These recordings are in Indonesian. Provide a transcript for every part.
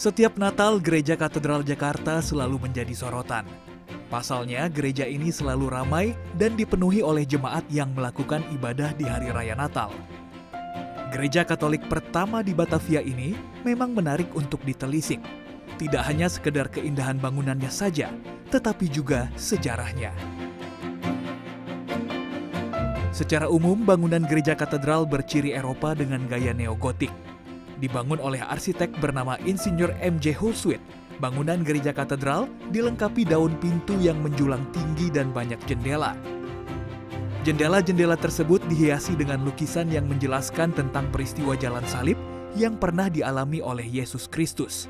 Setiap Natal, Gereja Katedral Jakarta selalu menjadi sorotan. Pasalnya, gereja ini selalu ramai dan dipenuhi oleh jemaat yang melakukan ibadah di hari raya Natal. Gereja Katolik pertama di Batavia ini memang menarik untuk ditelisik. Tidak hanya sekedar keindahan bangunannya saja, tetapi juga sejarahnya. Secara umum, bangunan gereja katedral berciri Eropa dengan gaya neogotik. Dibangun oleh arsitek bernama Insinyur M.J. Hulswit, bangunan gereja katedral dilengkapi daun pintu yang menjulang tinggi dan banyak jendela. Jendela-jendela tersebut dihiasi dengan lukisan yang menjelaskan tentang peristiwa jalan salib yang pernah dialami oleh Yesus Kristus.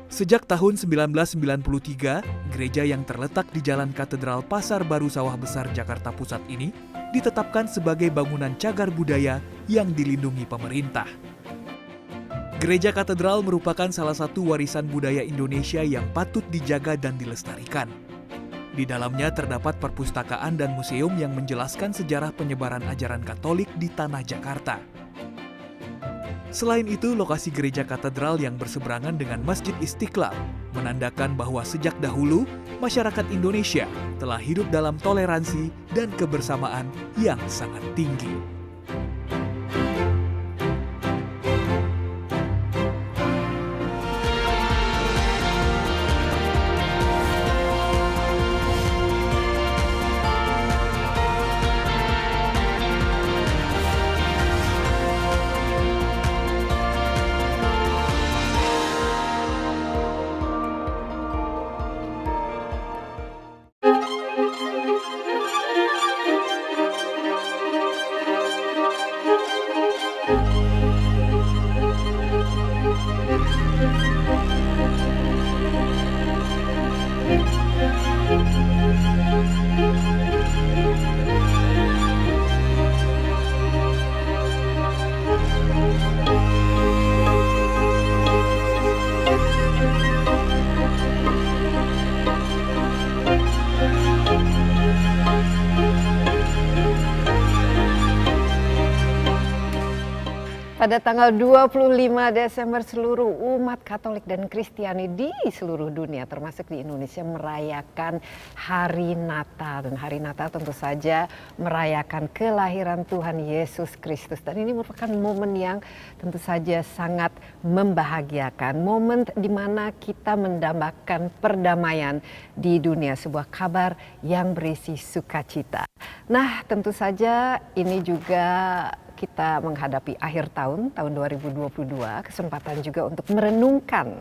Sejak tahun 1993, gereja yang terletak di Jalan Katedral Pasar Baru Sawah Besar Jakarta Pusat ini ditetapkan sebagai bangunan cagar budaya yang dilindungi pemerintah. Gereja Katedral merupakan salah satu warisan budaya Indonesia yang patut dijaga dan dilestarikan. Di dalamnya terdapat perpustakaan dan museum yang menjelaskan sejarah penyebaran ajaran Katolik di tanah Jakarta. Selain itu, lokasi gereja katedral yang berseberangan dengan Masjid Istiqlal menandakan bahwa sejak dahulu masyarakat Indonesia telah hidup dalam toleransi dan kebersamaan yang sangat tinggi. Pada tanggal 25 Desember seluruh umat Katolik dan Kristiani di seluruh dunia termasuk di Indonesia merayakan Hari Natal. Dan Hari Natal tentu saja merayakan kelahiran Tuhan Yesus Kristus. Dan ini merupakan momen yang tentu saja sangat membahagiakan. Momen di mana kita mendambakan perdamaian di dunia. Sebuah kabar yang berisi sukacita. Nah, tentu saja ini juga kita menghadapi akhir tahun 2022, kesempatan juga untuk merenungkan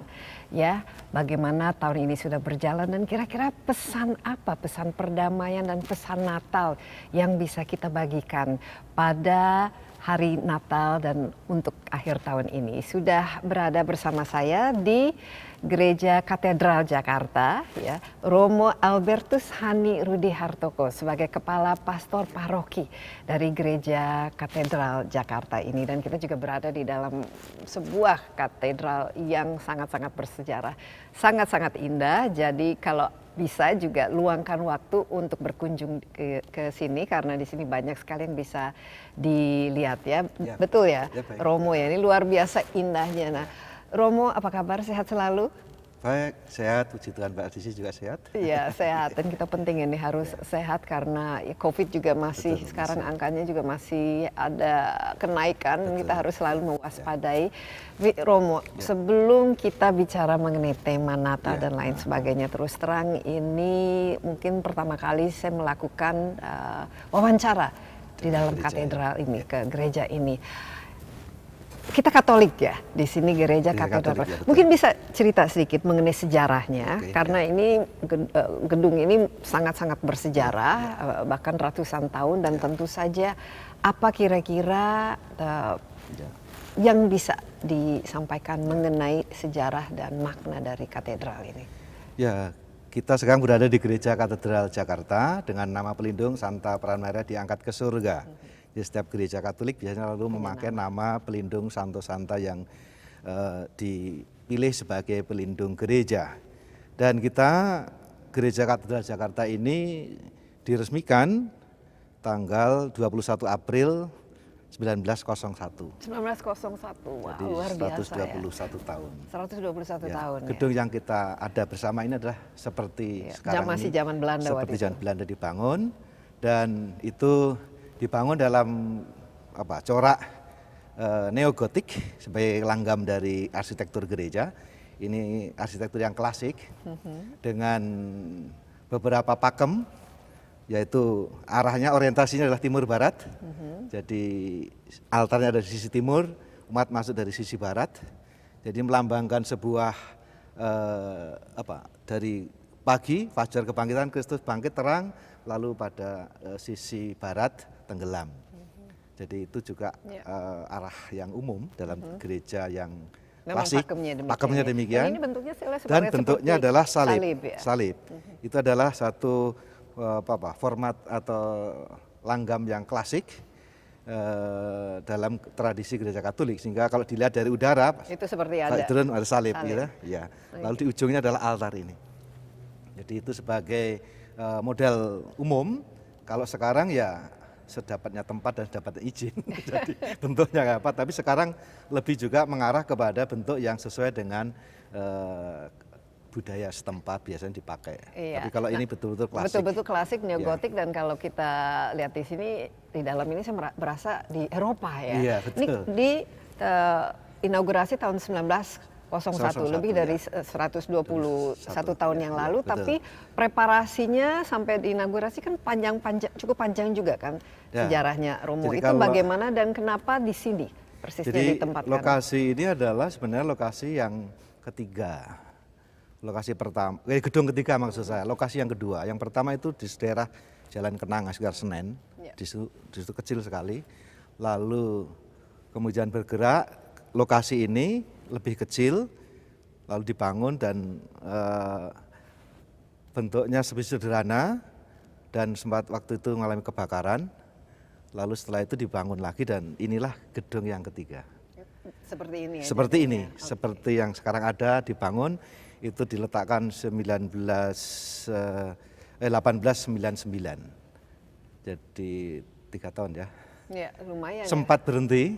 ya bagaimana tahun ini sudah berjalan dan kira-kira pesan apa, pesan perdamaian dan pesan Natal yang bisa kita bagikan pada hari Natal dan untuk akhir tahun ini. Sudah berada bersama saya di Gereja Katedral Jakarta, ya, Romo Albertus Hani Rudi Hartoko sebagai Kepala Pastor Paroki dari Gereja Katedral Jakarta ini. Dan kita juga berada di dalam sebuah katedral yang sangat-sangat bersejarah, sangat-sangat indah. Jadi kalau bisa juga luangkan waktu untuk berkunjung ke sini karena di sini banyak sekali yang bisa dilihat ya. Betul ya, Romo ya, ini luar biasa indahnya. Nah, Romo, apa kabar? Sehat selalu? Baik, sehat. Puji Tuhan, Mbak Desi juga sehat. Iya, sehat. Dan kita penting ini harus sehat karena ya, COVID juga masih, sekarang angkanya juga masih ada kenaikan. Kita harus selalu mewaspadai. Romo, sebelum kita bicara mengenai tema Natal dan lain sebagainya, terus terang ini mungkin pertama kali saya melakukan wawancara di dalam katedral ini, ke gereja ini. Kita Katolik ya di sini gereja katedral. Ya, mungkin bisa cerita sedikit mengenai sejarahnya karena ini gedung ini sangat-sangat bersejarah bahkan ratusan tahun dan tentu saja apa kira-kira yang bisa disampaikan mengenai sejarah dan makna dari katedral ini. Ya, kita sekarang berada di Gereja Katedral Jakarta dengan nama pelindung Santa Pranmera diangkat ke surga. Di setiap gereja Katolik biasanya lalu memakai nama pelindung Santo Santa yang dipilih sebagai pelindung gereja. Dan kita Gereja Katedral Jakarta ini diresmikan tanggal 21 April 1901. 1901, wah Jadi luar biasa ya. 121 tahun. 121 Ya, tahun ya. gedung yang kita ada bersama ini adalah seperti sekarang Masih ini, zaman Belanda waktu seperti itu. zaman Belanda dibangun, dan itu dibangun dalam corak neogotik sebagai langgam dari arsitektur gereja. Ini arsitektur yang klasik dengan beberapa pakem, yaitu arahnya orientasinya adalah timur barat. Jadi altarnya ada di sisi timur, umat masuk dari sisi barat. Jadi melambangkan sebuah dari pagi fajar kebangkitan Kristus bangkit terang, lalu pada sisi barat tenggelam. Jadi itu juga arah yang umum dalam gereja yang Memang klasik. pakemnya demikian. Dan ini bentuknya Dan bentuknya adalah salib. ya? Salib. Itu adalah satu format atau langgam yang klasik dalam tradisi gereja Katolik, sehingga kalau dilihat dari udara itu seperti ada salib. Gitu, ya. Lalu di ujungnya adalah altar ini. Jadi itu sebagai model umum. Kalau sekarang ya sedapatnya tempat dan sedapatnya izin. Jadi bentuknya apa? Tapi sekarang lebih juga mengarah kepada bentuk yang sesuai dengan budaya setempat biasanya dipakai. Iya. Tapi kalau ini betul-betul klasik. Betul-betul klasik neogotik, dan kalau kita lihat di sini di dalam ini saya berasa di Eropa ya. Iya, betul. Ini di inaugurasi tahun 1901, lebih dari 121 tahun yang lalu, betul. tapi preparasinya sampai diinaugurasi kan cukup panjang juga kan sejarahnya, Romo. Jadi itu bagaimana dan kenapa di sini persisnya ditempatkan? Lokasi ini adalah sebenarnya lokasi yang ketiga. Lokasi pertama, gedung ketiga maksud saya, lokasi yang kedua. Yang pertama itu di daerah Jalan Kenanga, sekitar Senen, di situ kecil sekali. Lalu kemudian bergerak, lokasi ini lebih kecil, lalu dibangun dan bentuknya lebih sederhana, dan sempat waktu itu mengalami kebakaran. Lalu setelah itu dibangun lagi, dan inilah gedung yang ketiga. Seperti ini ya? Seperti ini, seperti yang sekarang ada dibangun. Itu diletakkan 1899. Jadi 3 tahun ya. Ya, lumayan. Sempat berhenti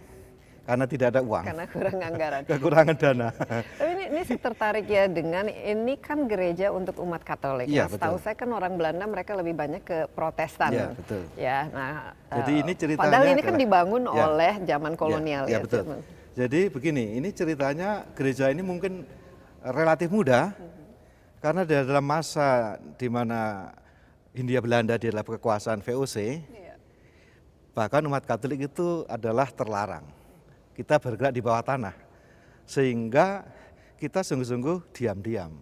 karena tidak ada uang. Karena kurang anggaran. Kekurangan dana. Tapi ini saya tertarik ya dengan ini kan gereja untuk umat Katolik. Iya, setahu saya kan orang Belanda mereka lebih banyak ke Protestan. Iya, betul. Ya, nah. Jadi ini ceritanya. Padahal ini kan dibangun ya, oleh zaman kolonial ya. Ya, betul. Jadi begini, ini ceritanya gereja ini mungkin relatif muda, karena dalam masa di mana Hindia Belanda di dalam kekuasaan VOC, bahkan umat Katolik itu adalah terlarang. Kita bergerak di bawah tanah, sehingga kita sungguh-sungguh diam-diam.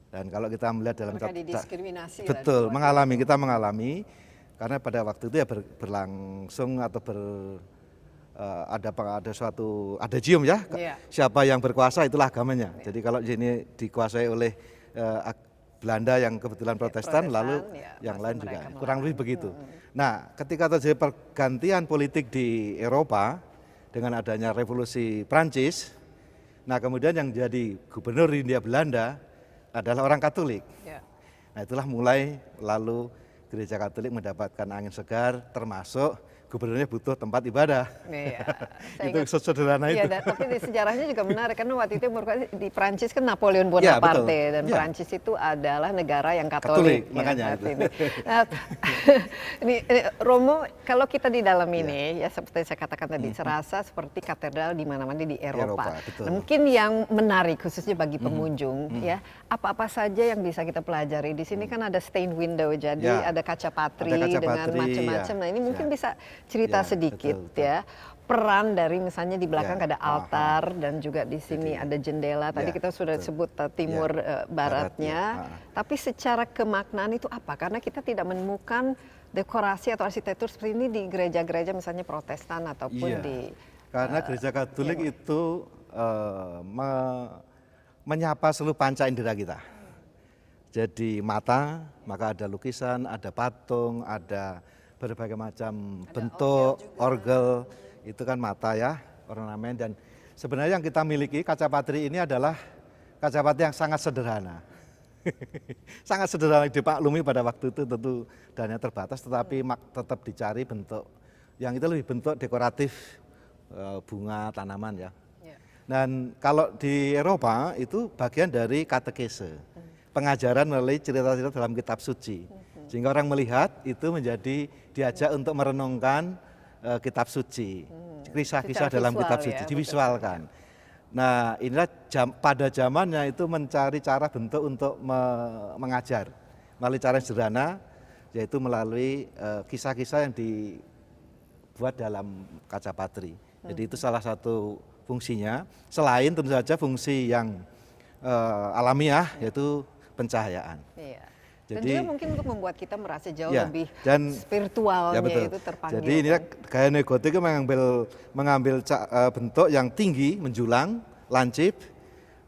Dan kalau kita melihat dalam didiskriminasi, betul, kita mengalami, karena pada waktu itu ya berlangsung atau ada suatu adagium ya, siapa yang berkuasa itulah agamanya. Jadi kalau ini dikuasai oleh Belanda yang kebetulan Protestan, lalu yang lain juga kurang lebih begitu. Nah, ketika terjadi pergantian politik di Eropa dengan adanya revolusi Prancis, nah kemudian yang jadi gubernur Hindia Belanda adalah orang Katolik. Nah itulah mulai lalu gereja Katolik mendapatkan angin segar, termasuk gubernurnya butuh tempat ibadah. Iya, itu sesederhana itu. Iya, tapi di sejarahnya juga menarik, karena waktu itu di Prancis kan Napoleon Bonaparte, dan Prancis itu adalah negara yang Katolik. Makanya itu. Nah, ini Romo, kalau kita di dalam ini ya seperti saya katakan tadi, serasa seperti katedral di mana-mana di Eropa. Nah, mungkin yang menarik khususnya bagi pengunjung ya, apa-apa saja yang bisa kita pelajari di sini. Kan ada stained window, jadi ada kaca patri dengan macam-macam. Nah, ini mungkin bisa cerita sedikit ya, peran dari misalnya di belakang ada altar dan juga di sini ada jendela. Tadi kita sudah sebut timur baratnya. Tapi secara kemaknaan itu apa? Karena kita tidak menemukan dekorasi atau arsitektur seperti ini di gereja-gereja misalnya Protestan ataupun di karena gereja Katolik itu menyapa seluruh panca indera kita. Jadi mata, maka ada lukisan, ada patung, ada berbagai macam bentuk, orgel, itu kan mata ya, ornamen. Dan sebenarnya yang kita miliki kaca patri ini adalah kaca patri yang sangat sederhana. Sangat sederhana dimaklumi pada waktu itu, tentu dananya terbatas, tetapi tetap dicari bentuk yang itu lebih bentuk dekoratif, bunga, tanaman ya. Ya. Dan kalau di Eropa itu bagian dari katekese, pengajaran melalui cerita-cerita dalam kitab suci. Sehingga orang melihat itu menjadi diajak untuk merenungkan kitab suci, kisah-kisah Secara dalam visual kitab ya, suci betul. divisualkan. Nah inilah pada zamannya itu mencari cara bentuk untuk mengajar melalui cara yang sederhana, yaitu melalui kisah-kisah yang dibuat dalam kaca patri. Jadi itu salah satu fungsinya, selain tentu saja fungsi yang alamiah yaitu pencahayaan. Iya. Dan Jadi- juga mungkin untuk membuat kita merasa jauh Ya, lebih dan- spiritualnya Ya betul. itu terpanggil. Jadi ini gaya neogotik itu mengambil bentuk yang tinggi, menjulang, lancip,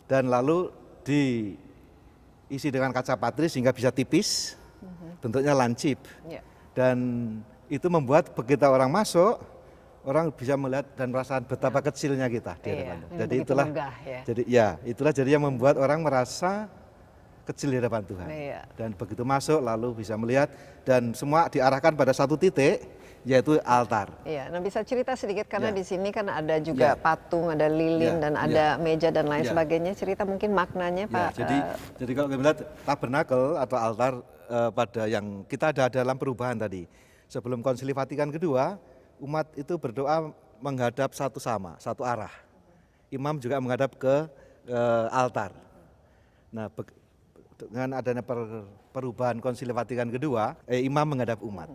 dan lalu diisi dengan kaca patri sehingga bisa tipis, bentuknya lancip. Ya. Dan itu membuat begitu orang masuk, orang bisa melihat dan merasakan betapa kecilnya kita di Iya, hadapannya. yang Jadi begitu itulah, megah ya. itulah jadi yang membuat orang merasa kecil di hadapan Tuhan. Iya. Dan begitu masuk lalu bisa melihat dan semua diarahkan pada satu titik, yaitu altar. Iya, nah bisa cerita sedikit karena Ya. di sini kan ada juga Ya. patung, ada lilin Ya, dan ya. ada meja dan lain Ya. sebagainya. Cerita mungkin maknanya Ya, Pak. jadi kalau kita melihat tabernakel atau altar pada yang kita ada dalam perubahan tadi. Sebelum Konsili Vatikan kedua, umat itu berdoa menghadap satu arah. Imam juga menghadap ke altar. Nah, dengan adanya perubahan Konsili Vatikan kedua, imam menghadap umat.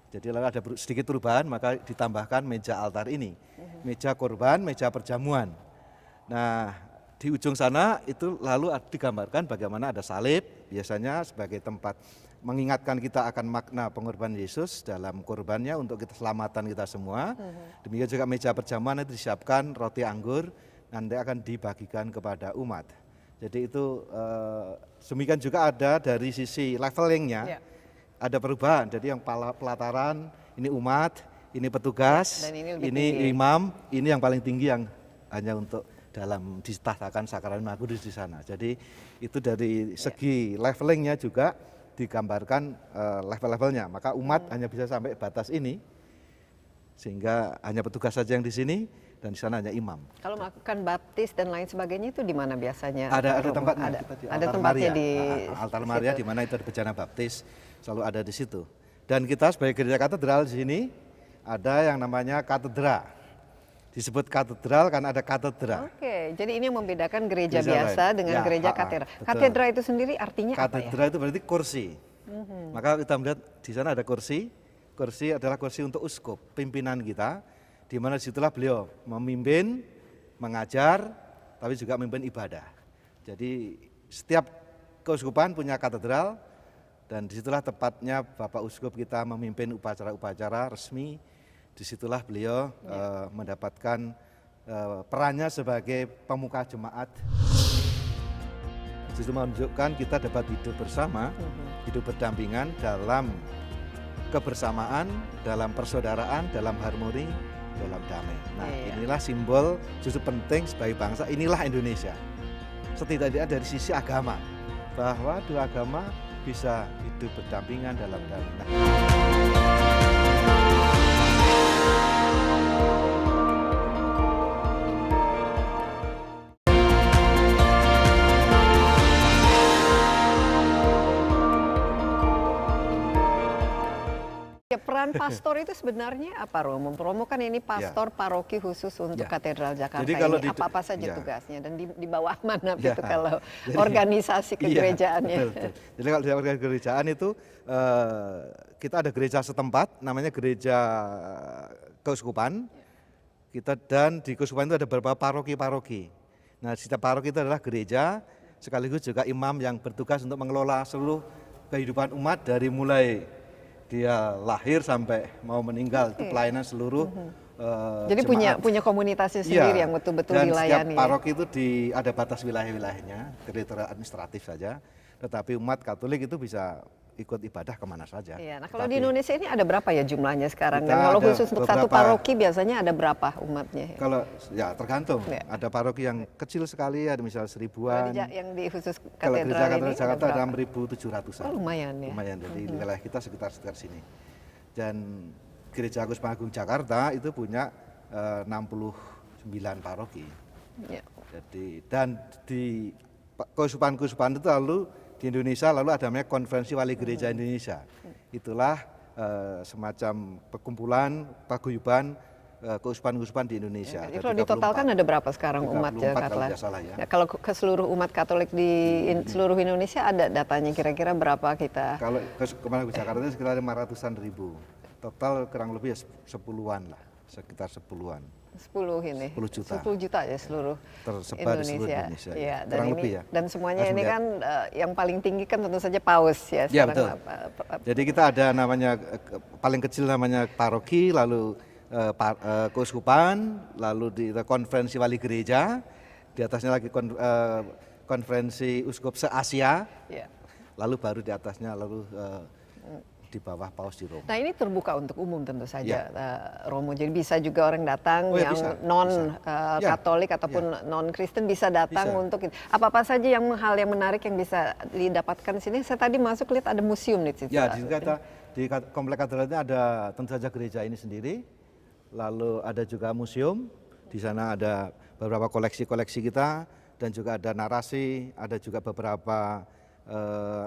Jadi lalu ada sedikit perubahan, maka ditambahkan meja altar ini, meja korban, meja perjamuan. Nah, di ujung sana itu lalu digambarkan bagaimana ada salib, biasanya sebagai tempat mengingatkan kita akan makna pengorbanan Yesus dalam korbannya untuk keselamatan kita semua. Demikian juga meja perjamuan itu disiapkan roti anggur, nanti akan dibagikan kepada umat. Jadi itu demikian juga ada dari sisi levelingnya, Ya. ada perubahan. Jadi yang pelataran ini umat, ini petugas, Dan ini lebih ini tinggi. imam, ini yang paling tinggi yang hanya untuk dalam ditahtakan sakramen kudus di sana. Jadi itu dari segi levelingnya juga digambarkan level-levelnya. Maka umat hanya bisa sampai batas ini, sehingga hanya petugas saja yang di sini dan di sana hanya imam. Kalau melakukan baptis dan lain sebagainya itu di mana biasanya? Ada Romo? tempatnya. Ada, kita di ada altar tempatnya Maria. di Altar Maria di mana itu ada bejana baptis selalu ada di situ. Dan kita sebagai gereja katedral di sini ada yang namanya katedra. Disebut katedral karena ada katedra. Oke, jadi ini yang membedakan gereja Gereja biasa lain. dengan Ya, gereja betul. katedra itu sendiri artinya apa ya? Katedra itu berarti kursi. Maka kita melihat di sana ada kursi. Kursi adalah kursi untuk uskup, pimpinan kita, di mana disitulah beliau memimpin, mengajar, tapi juga memimpin ibadah. Jadi setiap keuskupan punya katedral, dan disitulah tepatnya Bapak Uskup kita memimpin upacara-upacara resmi. Disitulah beliau mendapatkan perannya sebagai pemuka jemaat. Justru menunjukkan kita dapat hidup bersama, hidup berdampingan dalam kebersamaan, dalam persaudaraan, dalam harmoni, dalam damai. Nah, Iya. inilah simbol justru penting sebagai bangsa, inilah Indonesia. Setidaknya dari sisi agama, bahwa dua agama bisa hidup berdampingan dalam damai. Nah, Ya, peran pastor itu sebenarnya apa, Romo? Romo kan ini pastor paroki khusus untuk Ya. Katedral Jakarta Jadi kalau ini. di- Apa saja ya. tugasnya dan di bawah mana Ya. gitu kalau Jadi- organisasi kegerejaannya? Iya, betul. Jadi kalau di organisasi kegerejaan itu kita ada gereja setempat, namanya gereja keuskupan. Kita dan di keuskupan itu ada beberapa paroki-paroki. Nah, setiap paroki itu adalah gereja, sekaligus juga imam yang bertugas untuk mengelola seluruh kehidupan umat dari mulai dia lahir sampai mau meninggal, itu pelayanan seluruh Jadi jemaat. punya komunitasnya sendiri yang betul-betul Dan dilayani. setiap ya? paroki itu ada batas wilayah-wilayahnya, teritorial administratif saja. Tetapi umat Katolik itu bisa ikut ibadah kemana saja. Iya, nah kalau Tetapi di Indonesia ini ada berapa ya jumlahnya sekarang? Dan Kita kalau ada khusus untuk satu beberapa- paroki biasanya ada berapa umatnya? Kalau ya tergantung. Ya. Ada paroki yang kecil sekali, ada misalnya Kalau seribuan. yang di khusus Kalau katedral gereja ini Katedral Jakarta ada berapa? 6.700-an. Oh, lumayan ya. Lumayan, jadi di wilayah kita sekitar sekitar sini. Dan Gereja Kusuma Agung Jakarta itu punya 69 paroki. Ya. Jadi dan di keuskupan-keuskupan itu lalu di Indonesia lalu ada namanya Konferensi Wali Gereja Indonesia. Itulah semacam perkumpulan paguyuban keuskupan-keuskupan di Indonesia. Jadi kalau ditotalkan ada berapa sekarang umat 34 Jakarta? kalau tidak salah ya. Ya, kalau ke seluruh umat Katolik di seluruh Indonesia ada datanya kira-kira berapa kita? Kalau keuskupan Agung Jakarta itu sekitar 500-an ribu. Total kurang lebih 10-an lah, sekitar 10-an. 10 ini. 10 juta. 10 juta ya seluruh Tersebar di seluruh Indonesia. Indonesia. Ya, dan kurang ini lebih ya. dan semuanya Harus ini melihat. kan yang paling tinggi kan tentu saja paus ya Ya, sekarang. betul. Jadi kita ada namanya paling kecil namanya paroki, lalu keuskupan, lalu di konferensi wali gereja, di atasnya lagi konferensi uskup se-Asia, Ya. lalu baru di atasnya lalu di bawah paus di Roma. Nah ini terbuka untuk umum tentu saja, Ya. Romo. Jadi bisa juga orang datang Oh, ya, yang bisa, non bisa. Ya, Katolik ataupun non Kristen bisa datang Bisa. untuk apa saja hal yang menarik yang bisa didapatkan di sini. Saya tadi masuk lihat ada museum di situ. Ya, di komplek katedral ini ada tentu saja gereja ini sendiri, lalu ada juga museum, di sana ada beberapa koleksi-koleksi kita, dan juga ada narasi, ada juga beberapa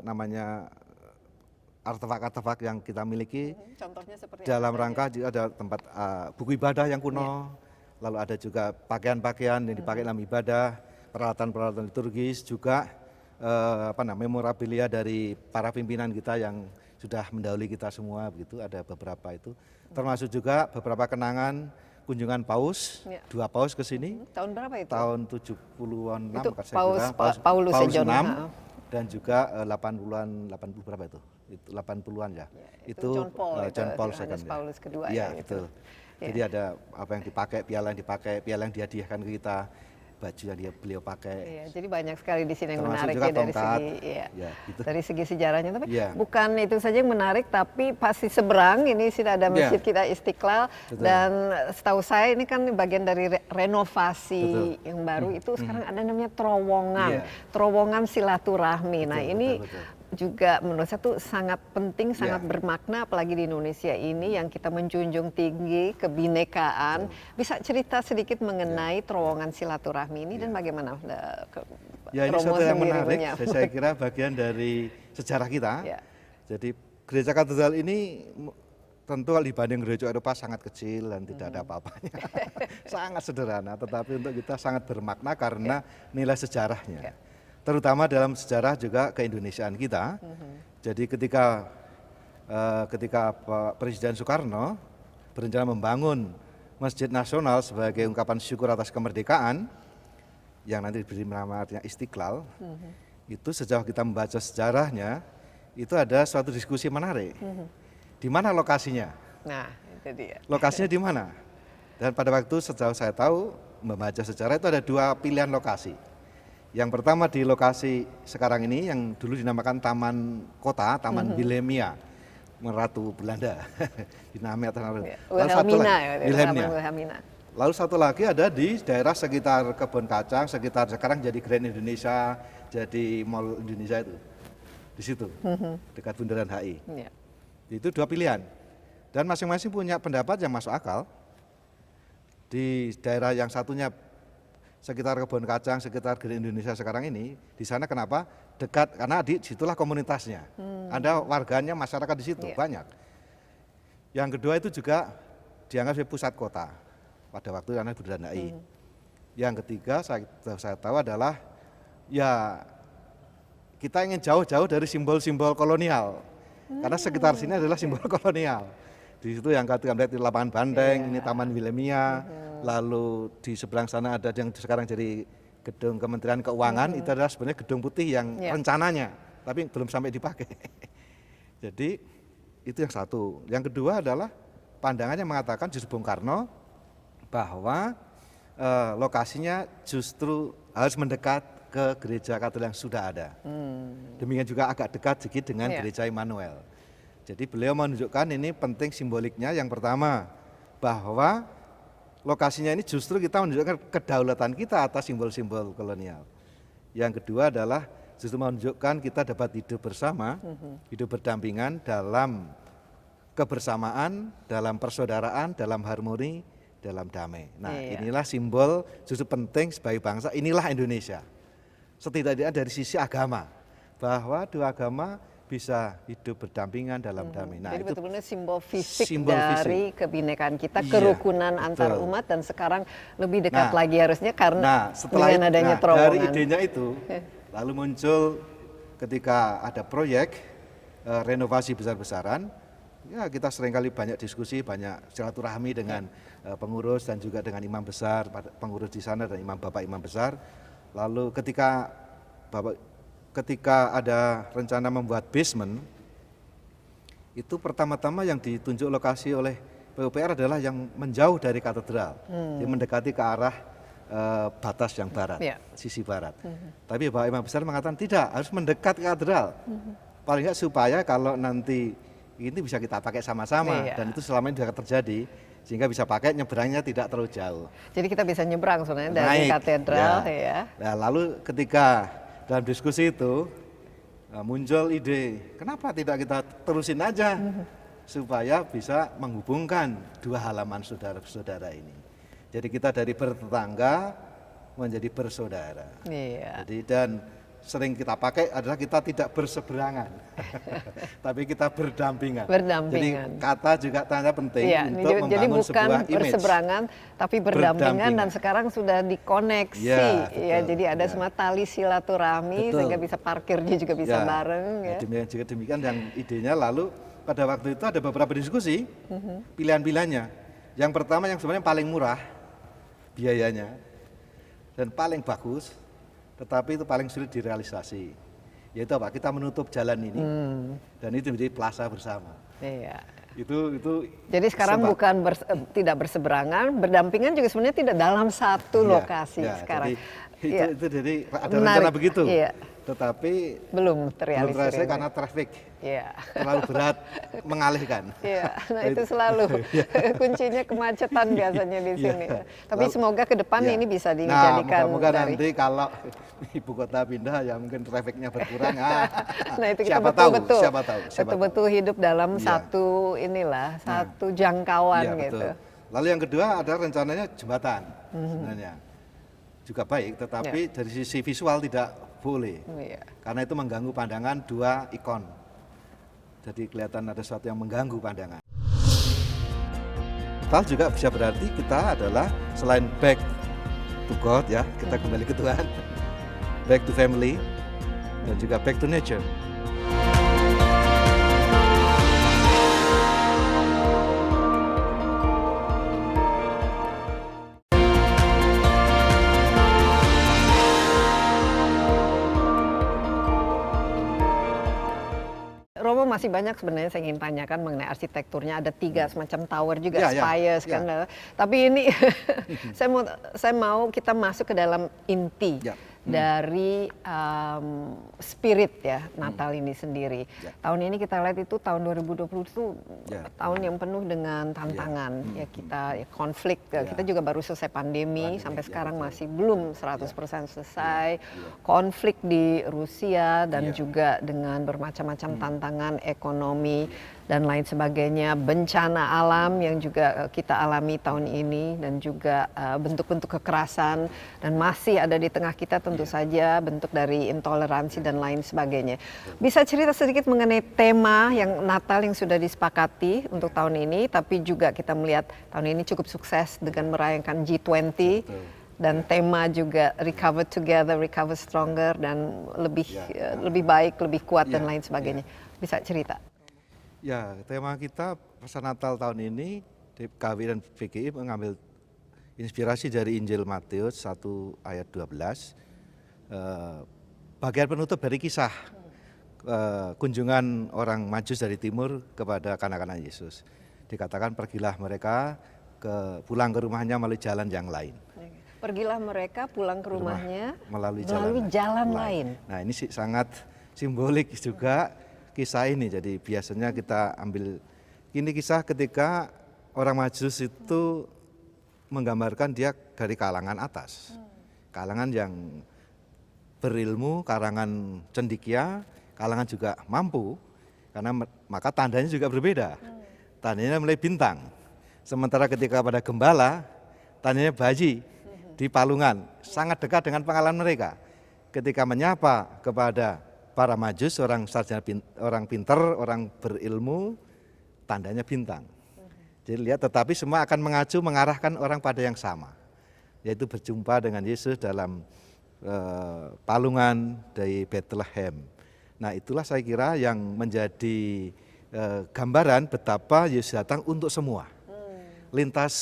namanya artefak-artefak yang kita miliki. Contohnya seperti Dalam rangka juga ada tempat buku ibadah yang kuno, lalu ada juga pakaian-pakaian yang dipakai dalam ibadah, peralatan-peralatan liturgis, juga memorabilia dari para pimpinan kita yang sudah mendahului kita semua, begitu ada beberapa itu. Termasuk juga beberapa kenangan kunjungan paus, Ya. 2 paus ke sini. Tahun berapa itu? Tahun 70-an Itu kalau saya Paus kira. Paulus Paus John. 6 Ha. dan juga 80-an 80 berapa itu? Itu 80-an ya. Itu John Paul, John Paul Yohanes II. Paulus kedua Iya, ya, itu. betul. Ya. Jadi ada apa yang dipakai, piala yang dipakai, piala yang dihadiahkan ke kita, baju yang beliau pakai. Iya, jadi banyak sekali di sini yang Termasuk menarik juga ya dari tongkat. segi Ya, gitu. dari segi sejarahnya. Tapi Iya. bukan itu saja yang menarik, tapi pasti seberang ini sudah ada masjid Iya. kita Istiqlal. Betul. Dan setahu saya ini kan bagian dari renovasi Betul. yang baru itu sekarang ada namanya terowongan, Iya. terowongan silaturahmi. Nah Betul, ini betul. juga menurut saya tuh sangat penting, sangat Iya. bermakna apalagi di Indonesia ini yang kita menjunjung tinggi kebinekaan. Bisa cerita sedikit mengenai terowongan silaturahmi ini dan bagaimana Ya, ini Romo suatu yang sendiri menarik, punya? saya kira bagian dari sejarah kita. Ya. Jadi gereja katedral ini tentu kalau dibanding gereja Eropa sangat kecil dan tidak ada apa-apanya. Sangat sederhana, tetapi untuk kita sangat bermakna karena nilai sejarahnya. Terutama dalam sejarah juga keindonesiaan kita. Jadi ketika Pak Presiden Soekarno berencana membangun Masjid Nasional sebagai ungkapan syukur atas kemerdekaan, yang nanti diberi nama artinya Istiqlal, itu sejauh kita membaca sejarahnya, itu ada suatu diskusi menarik. Di mana lokasinya? Nah, itu dia. Lokasinya di mana? Dan pada waktu sejauh saya tahu, membaca sejarah itu ada 2 pilihan lokasi. Yang pertama di lokasi sekarang ini yang dulu dinamakan Taman Kota, Taman Wilhelmina, Ratu Belanda. Dinamai atas nama. Wilhelmina ya, Wilhelmina. Wilhelmina. Lalu satu lagi ada di daerah sekitar Kebun Kacang, sekitar sekarang jadi Grand Indonesia, jadi Mall Indonesia itu. Di situ, dekat Bundaran HI. Ya. Itu 2 pilihan. Dan masing-masing punya pendapat yang masuk akal. Di daerah yang satunya sekitar Kebun Kacang, sekitar Grand Indonesia sekarang ini, di sana kenapa? Dekat, karena di situlah komunitasnya. Ada warganya, masyarakat di situ, banyak. Yang kedua itu juga dianggap sebagai pusat kota. Pada waktu karena Bundaran HI. Yang ketiga saya tahu adalah ya kita ingin jauh-jauh dari simbol-simbol kolonial. Karena sekitar sini adalah simbol kolonial. Di situ yang kata di lapangan Banteng, ini Taman Wilhelmina, lalu di seberang sana ada yang sekarang jadi gedung Kementerian Keuangan, itu adalah sebenarnya gedung putih yang rencananya, tapi belum sampai dipakai. Jadi itu yang satu. Yang kedua adalah pandangannya mengatakan justru Bung Karno bahwa lokasinya justru harus mendekat ke gereja Katolik yang sudah ada. Demikian juga agak dekat sedikit dengan gereja Immanuel. Jadi beliau menunjukkan ini penting simboliknya. Yang pertama bahwa lokasinya ini justru kita menunjukkan kedaulatan kita atas simbol-simbol kolonial. Yang kedua adalah justru menunjukkan kita dapat hidup bersama, hidup berdampingan dalam kebersamaan, dalam persaudaraan, dalam harmoni, dalam damai. Nah, Iya. inilah simbol justru penting sebagai bangsa, inilah Indonesia. Setidaknya dari sisi agama, bahwa dua agama bisa hidup berdampingan dalam damai. Nah, Jadi itu betul-betul simbol fisik simbol dari kebinekaan kita, Iya, kerukunan betul. antar umat, dan sekarang lebih dekat Nah, lagi harusnya karena setelah dengan adanya dari terowongan. idenya itu, lalu muncul ketika ada proyek renovasi besar-besaran, ya kita seringkali banyak diskusi, banyak silaturahmi dengan pengurus dan juga dengan imam besar, pengurus di sana dan bapak imam besar. Lalu ketika ada rencana membuat basement, itu pertama-tama yang ditunjuk lokasi oleh PUPR adalah yang menjauh dari katedral, yang mendekati ke arah batas yang barat, Ya. sisi barat. Tapi Bapak Imam Besar mengatakan tidak, harus mendekat ke katedral. Paling nggak supaya kalau nanti ini bisa kita pakai sama-sama, Iya. dan itu selama ini sudah terjadi, sehingga bisa pakai nyebrangnya tidak terlalu jauh. Jadi kita bisa nyebrang sebenarnya dari Naik, katedral ya. Nah, lalu ketika dalam diskusi itu muncul ide, kenapa tidak kita terusin aja supaya bisa menghubungkan dua halaman saudara-saudara ini. Jadi kita dari bertetangga menjadi bersaudara. Iya. Jadi dan sering kita pakai adalah kita tidak berseberangan, tapi kita berdampingan. Berdampingan. Jadi kata juga tanda penting Iya, untuk jadi membangun bukan sebuah image. berseberangan tapi berdampingan, dan sekarang sudah dikoneksi Ya, ya, betul, jadi ada ya. semua tali silaturahmi Betul. sehingga bisa parkirnya juga bisa Ya, bareng ya. Demikian juga demikian yang idenya lalu pada waktu itu ada beberapa diskusi pilihan-pilihannya. Yang pertama yang sebenarnya paling murah biayanya dan paling bagus, tetapi itu paling sulit direalisasi. Yaitu apa? Kita menutup jalan ini dan itu menjadi plaza bersama. Iya. Itu Jadi sekarang sebab- bukan tidak berseberangan, berdampingan juga sebenarnya tidak dalam satu Iya, lokasi ya, sekarang. Jadi, Iya. itu jadi ada Menarik, rencana begitu. iya. Tetapi Belum belum terrealisasi. terrealisasi karena traffic Iya. terlalu berat mengalihkan. Iya, nah itu selalu kuncinya kemacetan biasanya di sini. Iya. Tapi Lalu- semoga ke depan Iya. ini bisa Nah, dijadikan moga-moga dari. nanti kalau ibu kota pindah ya mungkin trafficnya berkurang. Nah itu kita siapa betul-betul, siapa tahu. betul-betul hidup dalam Iya. satu inilah, satu jangkauan Iya, gitu. betul. Lalu yang kedua ada rencananya jembatan sebenarnya. Juga baik, tetapi dari sisi visual tidak boleh. Iya. Karena itu mengganggu pandangan dua ikon. Jadi kelihatan ada sesuatu yang mengganggu pandangan. Natal juga bisa berarti kita adalah selain back to God ya, kita kembali ke Tuhan, back to family, dan juga back to nature. Romo, masih banyak sebenarnya saya ingin tanyakan mengenai arsitekturnya. Ada 3 semacam tower juga, Ya, ya, spires ya. kan. Tapi ini saya mau kita masuk ke dalam inti Ya. dari spirit ya Natal ini sendiri. Ya. Tahun ini kita lihat itu tahun 2020 itu Ya. tahun yang penuh dengan tantangan. Ya kita ya, konflik. Ya. Kita juga baru selesai pandemi, sampai ya, sekarang betul. masih belum 100% selesai. Konflik di Rusia dan Ya. juga dengan bermacam-macam tantangan ekonomi dan lain sebagainya, bencana alam yang juga kita alami tahun ini, dan juga bentuk-bentuk kekerasan, dan masih ada di tengah kita tentu saja bentuk dari intoleransi dan lain sebagainya. Bisa cerita sedikit mengenai tema yang Natal yang sudah disepakati untuk tahun ini, tapi juga kita melihat tahun ini cukup sukses dengan merayakan G20. Dan tema juga recover together, recover stronger, dan lebih baik, lebih kuat dan lain sebagainya. Bisa cerita? Ya, tema kita Pasar Natal tahun ini DKW dan VGI mengambil inspirasi dari Injil Matius 1 ayat 12. Bagian penutup dari kisah kunjungan orang Majus dari timur kepada kanak-kanak Yesus. Dikatakan pergilah mereka pulang ke rumahnya melalui jalan yang lain. Pergilah mereka pulang ke rumahnya melalui jalan lain. Nah, ini sangat simbolik juga kisah ini. Jadi biasanya kita ambil ini kisah ketika orang Majus itu menggambarkan dia dari kalangan atas. Kalangan yang berilmu, kalangan cendekia, kalangan juga mampu, karena maka tandanya juga berbeda. tandanya mulai bintang. Sementara ketika pada gembala, tandanya bayi di palungan, sangat dekat dengan pengalaman mereka. Ketika menyapa kepada para majus, orang sarjana, orang pinter, orang berilmu, tandanya bintang. Jadi lihat, tetapi semua akan mengacu mengarahkan orang pada yang sama, yaitu berjumpa dengan Yesus dalam palungan dari Bethlehem. Nah, itulah saya kira yang menjadi gambaran betapa Yesus datang untuk semua. Lintas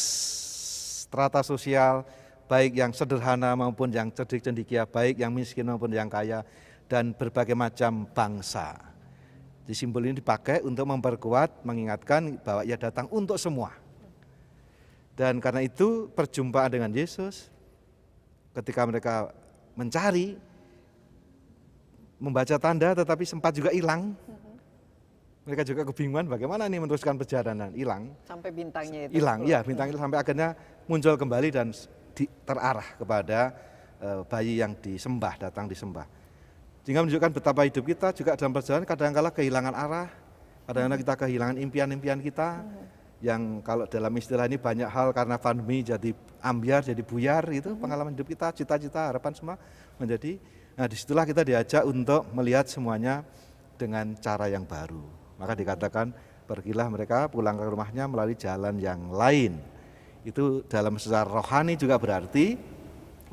strata sosial, baik yang sederhana maupun yang cerdik cendekia, baik yang miskin maupun yang kaya, dan berbagai macam bangsa. Di simbol ini dipakai untuk memperkuat, mengingatkan bahwa ia datang untuk semua. Dan karena itu perjumpaan dengan Yesus, ketika mereka mencari, membaca tanda tetapi sempat juga hilang. Mereka juga kebingungan bagaimana nih meneruskan perjalanan, hilang. Sampai bintangnya itu. Hilang, ya bintang itu sampai akhirnya muncul kembali dan terarah kepada bayi yang disembah, datang disembah. Sehingga menunjukkan betapa hidup kita juga dalam perjalanan kadang-kala kehilangan arah, kadang-kadang kita kehilangan impian-impian kita, yang kalau dalam istilah ini banyak hal karena pandemi jadi ambiar, jadi buyar, itu pengalaman hidup kita, cita-cita, harapan semua menjadi. Nah, disitulah kita diajak untuk melihat semuanya dengan cara yang baru. Maka dikatakan pergilah mereka pulang ke rumahnya melalui jalan yang lain. Itu dalam secara rohani juga berarti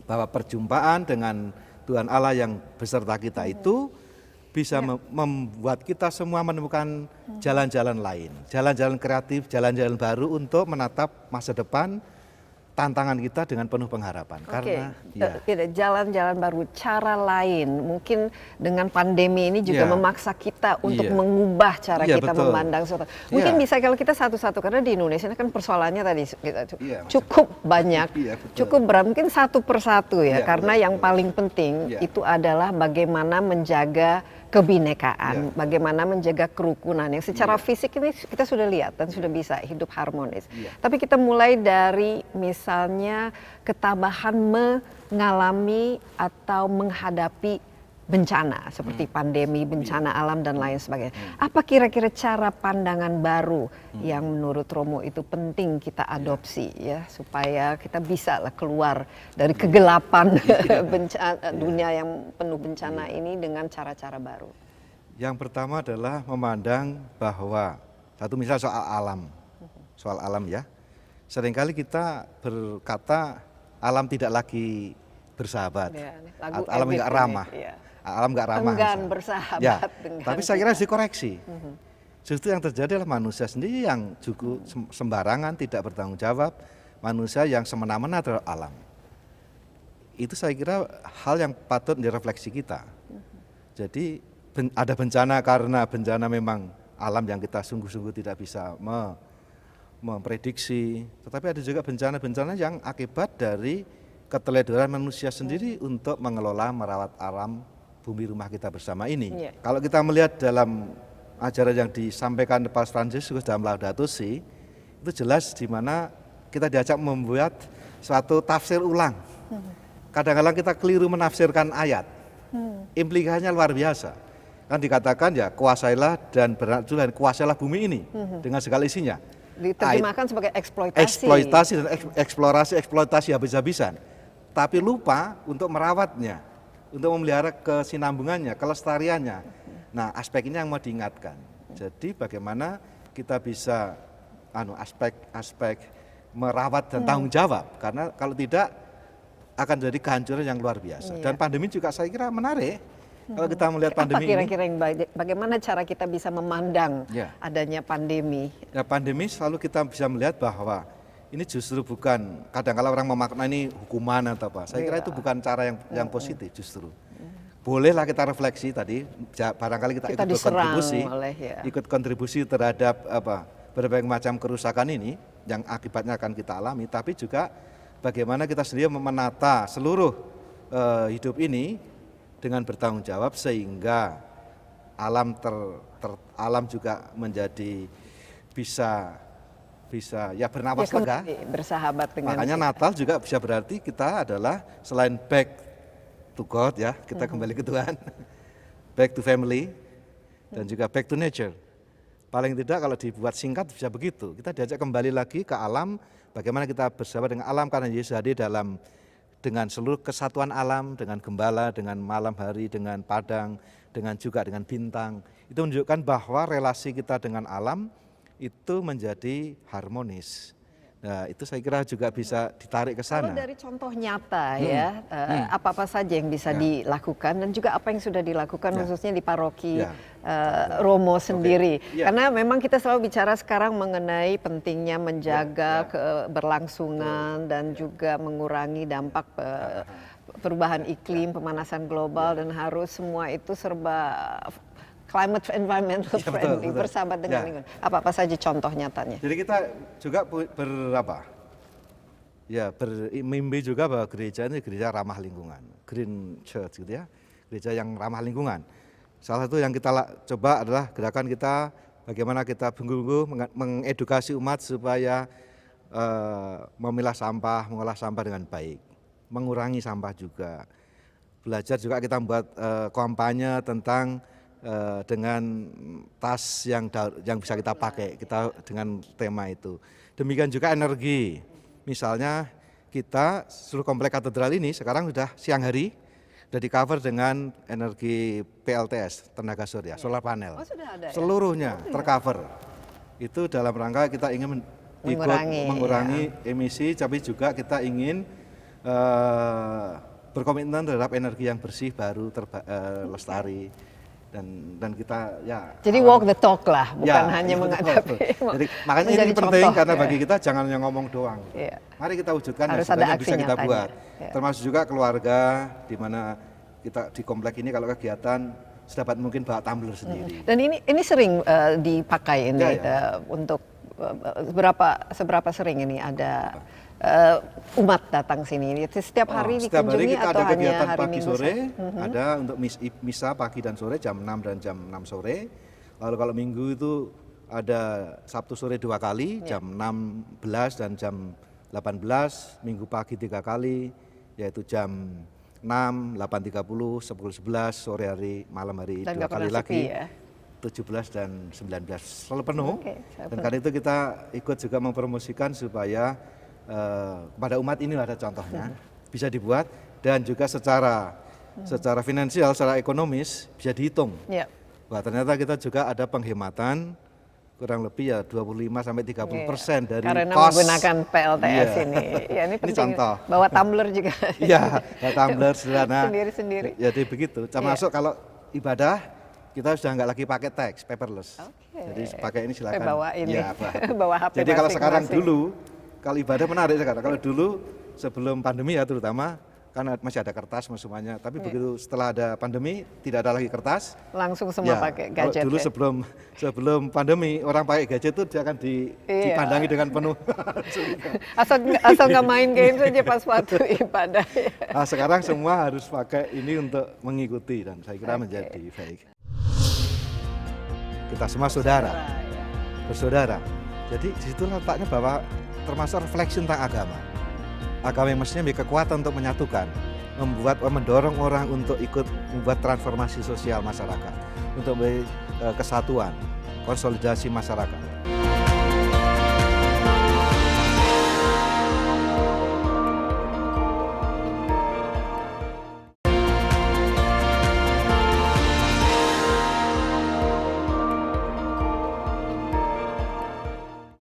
bahwa perjumpaan dengan Tuhan Allah yang beserta kita itu bisa membuat kita semua menemukan jalan-jalan lain, jalan-jalan kreatif, jalan-jalan baru untuk menatap masa depan, tantangan kita dengan penuh pengharapan. Karena jalan-jalan baru, cara lain. Mungkin dengan pandemi ini juga memaksa kita untuk mengubah cara kita memandang sesuatu. Mungkin bisa kalau kita satu-satu, karena di Indonesia kan persoalannya tadi cukup banyak, cukup berat. Mungkin satu persatu ya, karena yang paling penting itu adalah bagaimana menjaga kebinekaan, bagaimana menjaga kerukunan yang secara fisik ini kita sudah lihat dan sudah bisa hidup harmonis. Tapi kita mulai dari misalnya ketabahan mengalami atau menghadapi bencana seperti pandemi, bencana alam dan lain sebagainya. Apa kira-kira cara pandangan baru yang menurut Romo itu penting kita adopsi ya supaya kita bisa lah keluar dari kegelapan bencana, dunia yang penuh bencana ini dengan cara-cara baru? Yang pertama adalah memandang bahwa satu misal soal alam ya. Seringkali kita berkata alam tidak lagi bersahabat, alam tidak ramah. Alam nggak ramah. Enggan bersahabat ya, dengan tapi saya kira harus dikoreksi. Justru yang terjadi adalah manusia sendiri yang cukup sembarangan, tidak bertanggung jawab, manusia yang semena-mena terhadap alam. Itu saya kira hal yang patut direfleksi kita. Jadi ada bencana karena bencana memang alam yang kita sungguh-sungguh tidak bisa memprediksi, tetapi ada juga bencana-bencana yang akibat dari keteledoran manusia sendiri untuk mengelola, merawat alam bumi rumah kita bersama ini. Kalau kita melihat dalam ajaran yang disampaikan Paus Fransiskus dalam Laudato Si, itu jelas di mana kita diajak membuat suatu tafsir ulang. Kadang-kadang kita keliru menafsirkan ayat. Implikasinya luar biasa. Kan dikatakan ya kuasailah dan bernakjul dan kuasailah bumi ini dengan segala isinya. Diterjemahkan sebagai eksploitasi. Eksploitasi dan eksploitasi habis-habisan. Tapi lupa untuk merawatnya, untuk memelihara kesinambungannya, kelestariannya. Nah, aspek ini yang mau diingatkan. Jadi bagaimana kita bisa aspek merawat dan tanggung jawab, karena kalau tidak akan jadi kehancuran yang luar biasa. Dan pandemi juga saya kira menarik. Kalau kita melihat pandemi apa kira-kira yang bagaimana cara kita bisa memandang adanya pandemi? Ya, pandemi selalu kita bisa melihat bahwa ini justru bukan, kadang-kadang orang memaknai ini hukuman atau apa. Saya kira itu bukan cara yang positif justru. Bolehlah kita refleksi tadi, barangkali kita ikut berkontribusi, ikut kontribusi terhadap berbagai macam kerusakan ini yang akibatnya akan kita alami, tapi juga bagaimana kita sendiri menata seluruh hidup ini dengan bertanggung jawab sehingga alam juga menjadi bisa ya bernapas lega, bersahabat dengan. Makanya Natal juga bisa berarti kita adalah selain back to God ya, kita kembali ke Tuhan, back to family dan juga back to nature, paling tidak kalau dibuat singkat bisa begitu. Kita diajak kembali lagi ke alam, bagaimana kita bersahabat dengan alam karena Yesus hadir dengan seluruh kesatuan alam, dengan gembala, dengan malam hari, dengan padang, dengan juga dengan bintang. Itu menunjukkan bahwa relasi kita dengan alam itu menjadi harmonis. Nah, itu saya kira juga bisa ditarik ke sana. Kalau dari contoh nyata ya, apa-apa saja yang bisa dilakukan dan juga apa yang sudah dilakukan khususnya di paroki Romo sendiri. Karena memang kita selalu bicara sekarang mengenai pentingnya menjaga keberlangsungan dan juga mengurangi dampak perubahan iklim, pemanasan global dan harus semua itu serba climate environmental friendly, bersahabat dengan lingkungan. Apa-apa saja contoh nyatanya? Jadi kita juga bermimpi juga bahwa gereja ini gereja ramah lingkungan, green church gitu ya, gereja yang ramah lingkungan. Salah satu yang kita coba adalah gerakan kita bagaimana kita sungguh-sungguh mengedukasi umat supaya memilah sampah, mengolah sampah dengan baik, mengurangi sampah juga. Belajar juga kita membuat kampanye tentang dengan tas yang bisa kita pakai, kita dengan tema itu. Demikian juga energi, misalnya kita seluruh komplek katedral ini sekarang sudah siang hari sudah di cover dengan energi PLTS, tenaga surya, solar panel. Oh, sudah ada, seluruhnya tercover. Itu dalam rangka kita ingin mengurangi emisi, tapi juga kita ingin berkomitmen terhadap energi yang bersih, baru, lestari. Dan kita jadi walk the talk lah, bukan hanya menghadapi. Jadi makanya ini penting karena bagi kita jangan yang ngomong doang. Mari kita wujudkan harus yang ada bisa kita buat. Termasuk juga keluarga, di mana kita di komplek ini kalau kegiatan sedapat mungkin bawa tumbler sendiri. Dan ini sering dipakai ini untuk seberapa sering ini ada umat datang sini? Setiap hari dikunjungi setiap hari kita atau ada hanya kegiatan hari pagi Minggu sore, ada untuk misa pagi dan sore jam 6 dan jam 6 sore. Lalu kalau Minggu itu ada Sabtu sore 2 kali, jam 16 dan jam 18, Minggu pagi 3 kali, yaitu jam 6, 8.30, 10.11, sore hari, malam hari dan 2 kali lagi. Ya? 17 dan 19 selalu penuh. Dan karena itu kita ikut juga mempromosikan supaya kepada umat ini ada contohnya bisa dibuat dan juga secara finansial, secara ekonomis bisa dihitung. Wah, ternyata kita juga ada penghematan kurang lebih 25 sampai 30% dari karena cost menggunakan PLTS ini. Ini penting. Contoh. Bawa tumbler juga. Iya, tumbler sederhana. Sendiri-sendiri. Jadi begitu. Termasuk kalau ibadah kita sudah nggak lagi pakai teks, paperless. Jadi pakai ini silakan. Bawa ini. Ya, bawa HP. Jadi kalau sekarang dulu, kalau ibadah menarik sekarang. Kalau dulu sebelum pandemi ya terutama, kan masih ada kertas semuanya. Tapi begitu setelah ada pandemi, tidak ada lagi kertas. Langsung semua pakai gadget. Dulu sebelum pandemi, orang pakai gadget itu dia akan dipandangi dengan penuh. asal nggak main game saja pas waktu ibadah. Nah, sekarang semua harus pakai ini untuk mengikuti dan saya kira menjadi baik. Kita semua bersaudara. Jadi disitu letaknya bahwa termasuk refleksi tentang agama. Agama yang mestinya memiliki kekuatan untuk menyatukan, mendorong orang untuk ikut membuat transformasi sosial masyarakat, untuk kesatuan, konsolidasi masyarakat.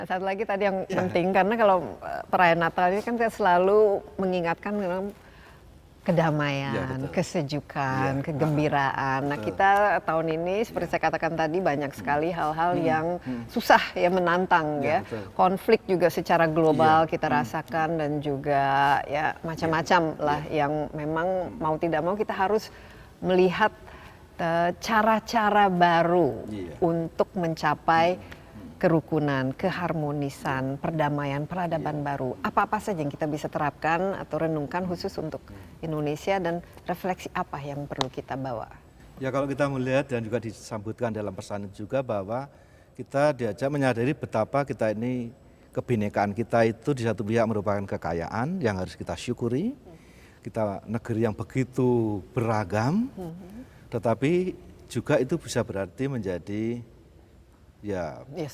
Satu lagi tadi yang penting, karena kalau perayaan Natal ini kan selalu mengingatkan kedamaian, kesejukan, kegembiraan. Nah, kita tahun ini seperti saya katakan tadi banyak sekali hal-hal yang susah ya, menantang ya. Konflik juga secara global kita rasakan dan juga ya macam-macam lah yang memang mau tidak mau kita harus melihat cara-cara baru untuk mencapai kerukunan, keharmonisan, perdamaian, peradaban baru. Apa-apa saja yang kita bisa terapkan atau renungkan khusus untuk Indonesia dan refleksi apa yang perlu kita bawa? Ya, kalau kita melihat dan juga disambutkan dalam pesan juga bahwa kita diajak menyadari betapa kita ini, kebinekaan kita itu di satu pihak merupakan kekayaan yang harus kita syukuri. Kita negeri yang begitu beragam, tetapi juga itu bisa berarti menjadi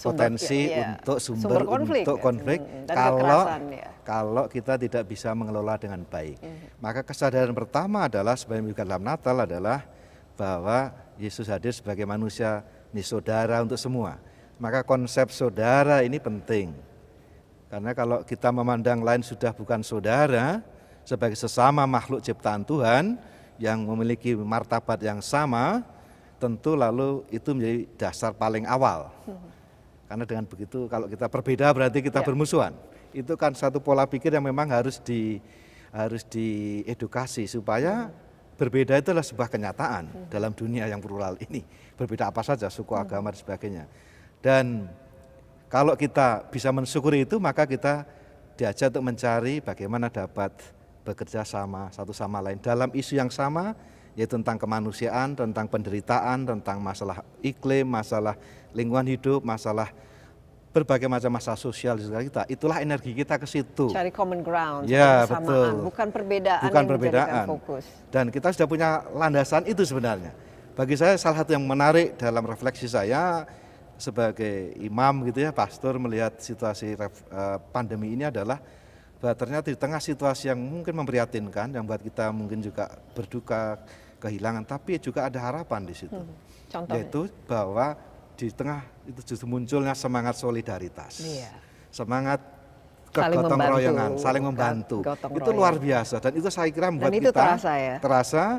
potensi untuk sumber konflik, untuk konflik dan kekerasan, kalau kita tidak bisa mengelola dengan baik. Maka kesadaran pertama adalah sebenarnya juga dalam Natal adalah bahwa Yesus hadir sebagai manusia, ini saudara untuk semua. Maka konsep saudara ini penting. Karena kalau kita memandang lain sudah bukan saudara, sebagai sesama makhluk ciptaan Tuhan yang memiliki martabat yang sama, tentu lalu itu menjadi dasar paling awal. Karena dengan begitu kalau kita berbeda berarti kita bermusuhan. Itu kan satu pola pikir yang memang harus diedukasi supaya berbeda itu adalah sebuah kenyataan dalam dunia yang plural ini. Berbeda apa saja, suku, agama dan sebagainya. Dan kalau kita bisa mensyukuri itu, maka kita diajak untuk mencari bagaimana dapat bekerja sama satu sama lain dalam isu yang sama, yaitu tentang kemanusiaan, tentang penderitaan, tentang masalah iklim, masalah lingkungan hidup, masalah berbagai macam masalah sosial di sekitar kita. Itulah energi kita ke situ. Cari common ground, ya, kebersamaan, betul. Bukan perbedaan bukan yang perbedaan. menjadikan fokus. Dan kita sudah punya landasan itu sebenarnya. Bagi saya salah satu yang menarik dalam refleksi saya sebagai imam gitu ya, pastor melihat situasi pandemi ini adalah bahwa ternyata di tengah situasi yang mungkin memprihatinkan, yang buat kita mungkin juga berduka, kehilangan, tapi juga ada harapan di situ. Contohnya? Yaitu bahwa di tengah itu justru munculnya semangat solidaritas, semangat kegotong royongan, saling membantu. Itu luar biasa dan itu saya kira membuat kita terasa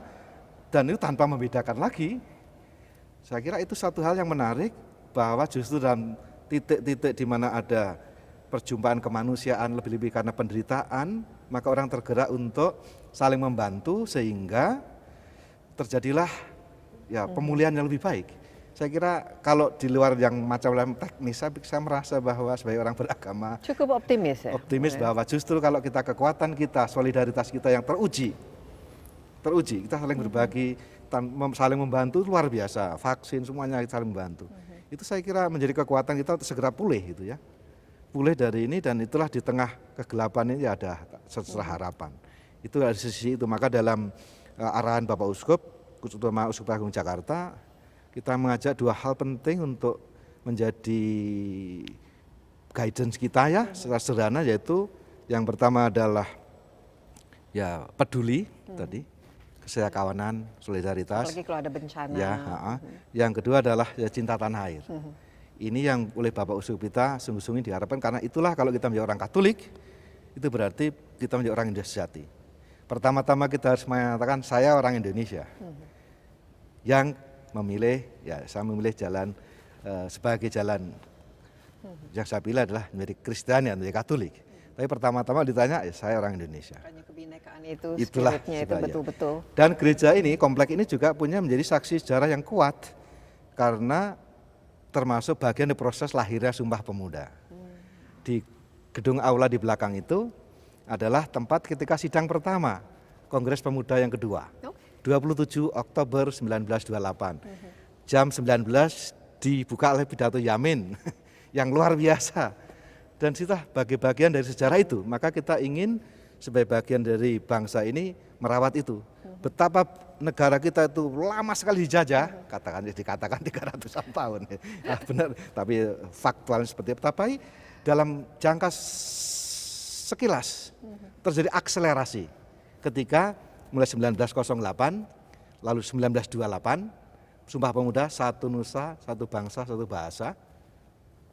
dan itu tanpa membedakan lagi. Saya kira itu satu hal yang menarik, bahwa justru dalam titik-titik di mana ada perjumpaan kemanusiaan lebih-lebih karena penderitaan, maka orang tergerak untuk saling membantu sehingga terjadilah pemulihan yang lebih baik. Saya kira kalau di luar yang macam-macam teknis, saya merasa bahwa sebagai orang beragama cukup optimis ya? Optimis bahwa justru kalau kita kekuatan kita, solidaritas kita yang teruji, kita saling berbagi, saling membantu luar biasa, vaksin semuanya kita saling membantu. Itu saya kira menjadi kekuatan kita untuk segera pulih gitu ya. Pulih dari ini dan itulah di tengah kegelapan ini ada secerah harapan. Itu dari sisi itu, maka dalam arahan Bapak Uskup, terutama Uskup Agung Jakarta, kita mengajak dua hal penting untuk menjadi guidance kita ya, secara sederhana, yaitu yang pertama adalah peduli tadi, keseakawanan, solidaritas. Apalagi kalau ada bencana. Yang kedua adalah cinta tanah air. Ini yang oleh Bapak Uskup kita sungguh-sungguh diharapkan, karena itulah kalau kita menjadi orang Katolik, itu berarti kita menjadi orang Indonesia sejati. Pertama-tama kita harus mengatakan saya orang Indonesia. Yang memilih, saya memilih jalan sebagai jalan yang saya pilih adalah menjadi Kristen, menjadi Katolik. Tapi pertama-tama ditanya, saya orang Indonesia. Makanya kebinekaan itu, itulah spiritnya itu betul-betul. Dan gereja ini, komplek ini juga punya menjadi saksi sejarah yang kuat, karena termasuk bagian dari proses lahirnya Sumpah Pemuda. Di gedung aula di belakang itu adalah tempat ketika sidang pertama Kongres Pemuda yang kedua, 27 Oktober 1928. Jam 19 dibuka oleh pidato Yamin yang luar biasa. Dan situlah bagian dari sejarah itu, maka kita ingin sebagai bagian dari bangsa ini merawat itu. Betapa negara kita itu lama sekali dijajah, dikatakan 300-an tahun. Benar, tapi faktualnya seperti apa? Tapi dalam jangka sekilas terjadi akselerasi ketika mulai 1908, lalu 1928, Sumpah Pemuda, satu nusa, satu bangsa, satu bahasa.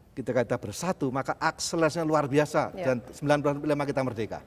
Ketika kita bersatu, maka akselerasinya luar biasa, dan 1945 kita merdeka.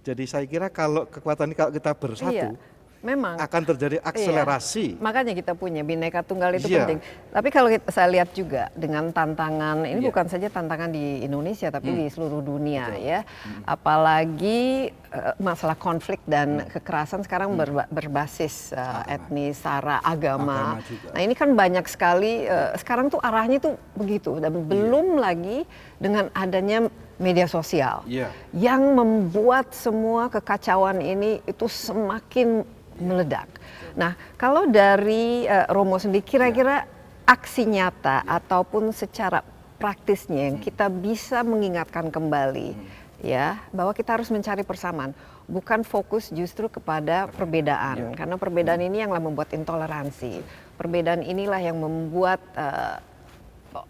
Jadi saya kira kalau kekuatan ini kalau kita bersatu, memang akan terjadi akselerasi. Makanya kita punya Bhinneka Tunggal itu penting. Tapi kalau saya lihat juga dengan tantangan, ini bukan saja tantangan di Indonesia, tapi di seluruh dunia ya. Apalagi masalah konflik dan kekerasan sekarang berbasis etnis, sara, agama. Nah ini kan banyak sekali, sekarang tuh arahnya tuh begitu. Dan belum lagi dengan adanya media sosial yang membuat semua kekacauan ini itu semakin meledak. Nah, kalau dari Romo sendiri, kira-kira aksi nyata ataupun secara praktisnya yang kita bisa mengingatkan kembali, ya, bahwa kita harus mencari persamaan, bukan fokus justru kepada perbedaan, karena perbedaan ini yang membuat intoleransi. Perbedaan inilah yang membuat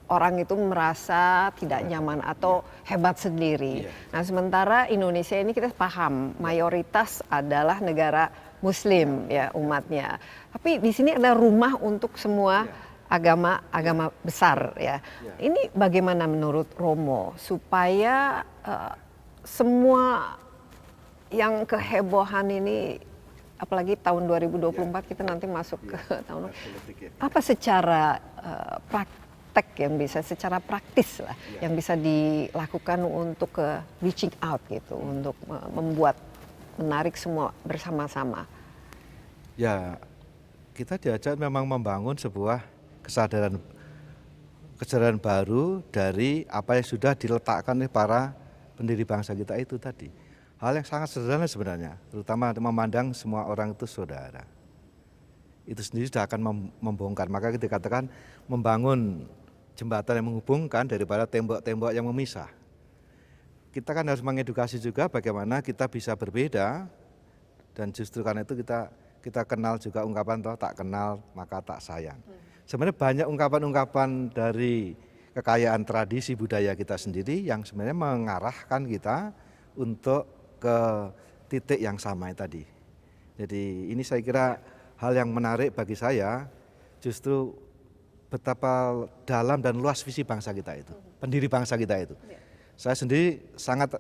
orang itu merasa tidak nyaman atau hebat sendiri. Nah, sementara Indonesia ini kita paham mayoritas adalah negara Muslim ya umatnya. Tapi di sini ada rumah untuk semua agama besar ya. Ini bagaimana menurut Romo supaya semua yang kehebohan ini, apalagi tahun 2024 kita nanti masuk ke tahun apa secara praktek yang bisa secara praktis lah yang bisa dilakukan untuk reaching out gitu, untuk membuat menarik semua bersama-sama. Ya, kita diajak memang membangun sebuah kesadaran baru dari apa yang sudah diletakkan oleh para pendiri bangsa kita itu tadi. Hal yang sangat sederhana sebenarnya, terutama memandang semua orang itu saudara. Itu sendiri sudah akan membongkar. Maka kita katakan membangun jembatan yang menghubungkan daripada tembok-tembok yang memisah. Kita kan harus mengedukasi juga bagaimana kita bisa berbeda, dan justru karena itu kita kenal juga ungkapan toh tak kenal maka tak sayang. Sebenarnya banyak ungkapan-ungkapan dari kekayaan tradisi budaya kita sendiri yang sebenarnya mengarahkan kita untuk ke titik yang sama tadi. Jadi ini saya kira hal yang menarik bagi saya, justru betapa dalam dan luas visi bangsa kita itu, pendiri bangsa kita itu. Saya sendiri sangat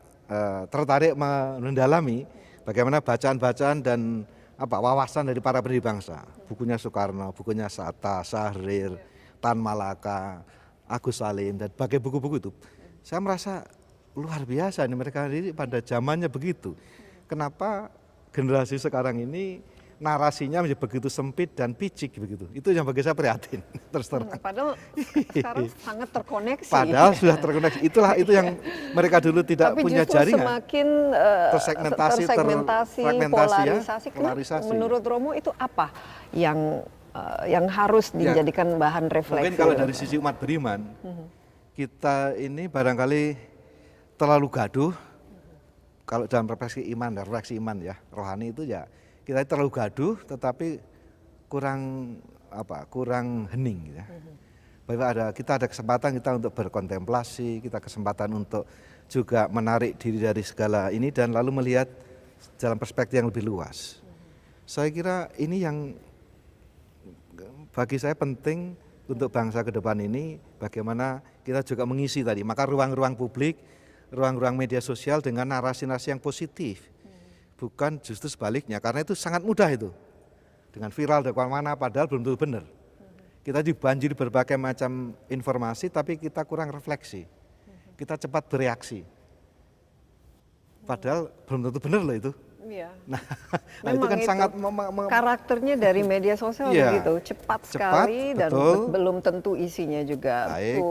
tertarik mendalami bagaimana bacaan-bacaan dan wawasan dari para pendiri bangsa. Bukunya Soekarno, bukunya Hatta, Syahrir, Tan Malaka, Agus Salim, dan berbagai buku-buku itu. Saya merasa luar biasa ini mereka ini pada zamannya begitu. Kenapa generasi sekarang ini narasinya menjadi begitu sempit dan picik begitu? Itu yang bagi saya prihatin terus terang. Padahal sekarang sangat terkoneksi. Padahal sudah terkoneksi. Itulah itu yang mereka dulu tidak punya jaringan. Semakin tersegmentasi, polarisasi. Polarisasi. Menurut Romo itu apa yang harus dijadikan bahan refleksi? Mungkin kalau dari sisi umat beriman, kita ini barangkali terlalu gaduh. Kalau dalam refleksi iman ya, rohani itu ya kita terlalu gaduh, tetapi kurang hening. Ya. Bahwa kita ada kesempatan kita untuk berkontemplasi, kita kesempatan untuk juga menarik diri dari segala ini dan lalu melihat dalam perspektif yang lebih luas. Saya kira ini yang bagi saya penting untuk bangsa ke depan ini, bagaimana kita juga mengisi tadi, maka ruang-ruang publik, ruang-ruang media sosial dengan narasi-narasi yang positif. Bukan justru sebaliknya, karena itu sangat mudah itu. Dengan viral dari mana padahal belum tentu benar. Kita dibanjiri berbagai macam informasi, tapi kita kurang refleksi. Kita cepat bereaksi. Padahal belum tentu benar loh itu. Iya. Nah itu kan sangat karakternya dari media sosial begitu, cepat sekali dan belum tentu isinya juga. Baik,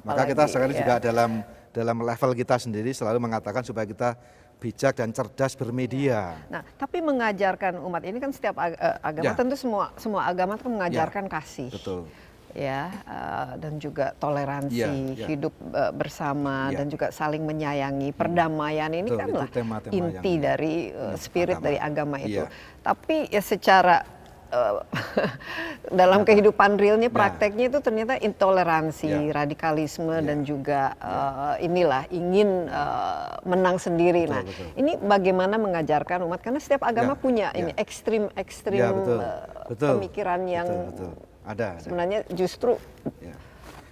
maka kita sekali juga dalam level kita sendiri selalu mengatakan supaya kita bijak dan cerdas bermedia. Nah, tapi mengajarkan umat ini kan setiap agama tentu semua agama kan mengajarkan kasih. Betul. Ya, dan juga toleransi, hidup bersama dan juga saling menyayangi, perdamaian ini kan lah inti dari spirit dari agama itu. Tapi ya secara dalam kehidupan realnya, prakteknya itu ternyata intoleransi, radikalisme dan juga ingin menang sendiri. Nah, ini bagaimana mengajarkan umat, karena setiap agama punya ini ekstrim pemikiran yang ada. Sebenarnya justru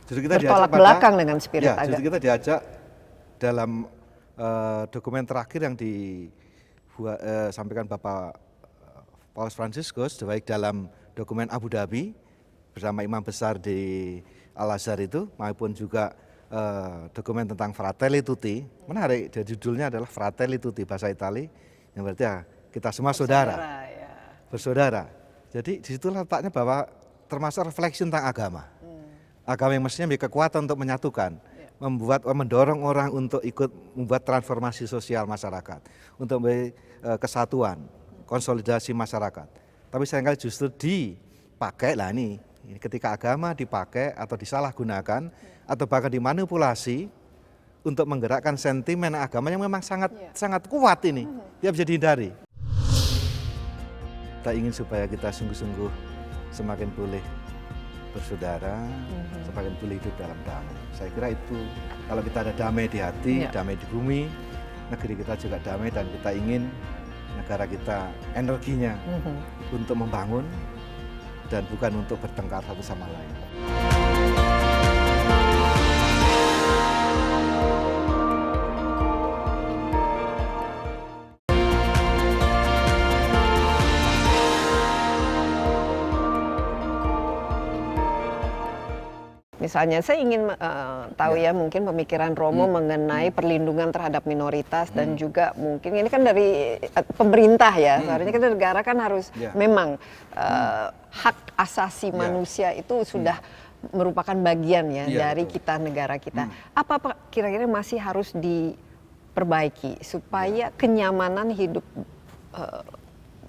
kita bertolak belakang dengan spirit agama. Justru kita diajak dalam dokumen terakhir yang disampaikan Bapak Paus Fransiskus, baik dalam dokumen Abu Dhabi bersama imam besar di Al-Azhar itu, maupun juga dokumen tentang Fratelli Tutti. Menarik, judulnya adalah Fratelli Tutti, bahasa Itali, yang berarti kita semua saudara, bersaudara. Jadi disitulah letaknya bahwa termasuk refleksi tentang agama. Agama yang mestinya memiliki kekuatan untuk menyatukan, mendorong orang untuk ikut membuat transformasi sosial masyarakat, untuk memberi kesatuan, konsolidasi masyarakat. Tapi seringkali justru dipakai lah ini ketika agama dipakai atau disalahgunakan atau bahkan dimanipulasi untuk menggerakkan sentimen agama yang memang sangat kuat ini, tidak bisa dihindari. Kita ingin supaya kita sungguh-sungguh semakin boleh bersaudara, semakin boleh hidup dalam damai. Saya kira itu kalau kita ada damai di hati, damai di bumi, negeri kita juga damai dan kita ingin negara kita energinya untuk membangun dan bukan untuk bertengkar satu sama lain. Misalnya saya ingin tahu ya mungkin pemikiran Romo mengenai perlindungan terhadap minoritas dan juga mungkin ini kan dari pemerintah ya, seharusnya kan negara kan harus memang hak asasi manusia itu sudah merupakan bagian ya dari kita negara kita. Apa kira-kira masih harus diperbaiki supaya kenyamanan hidup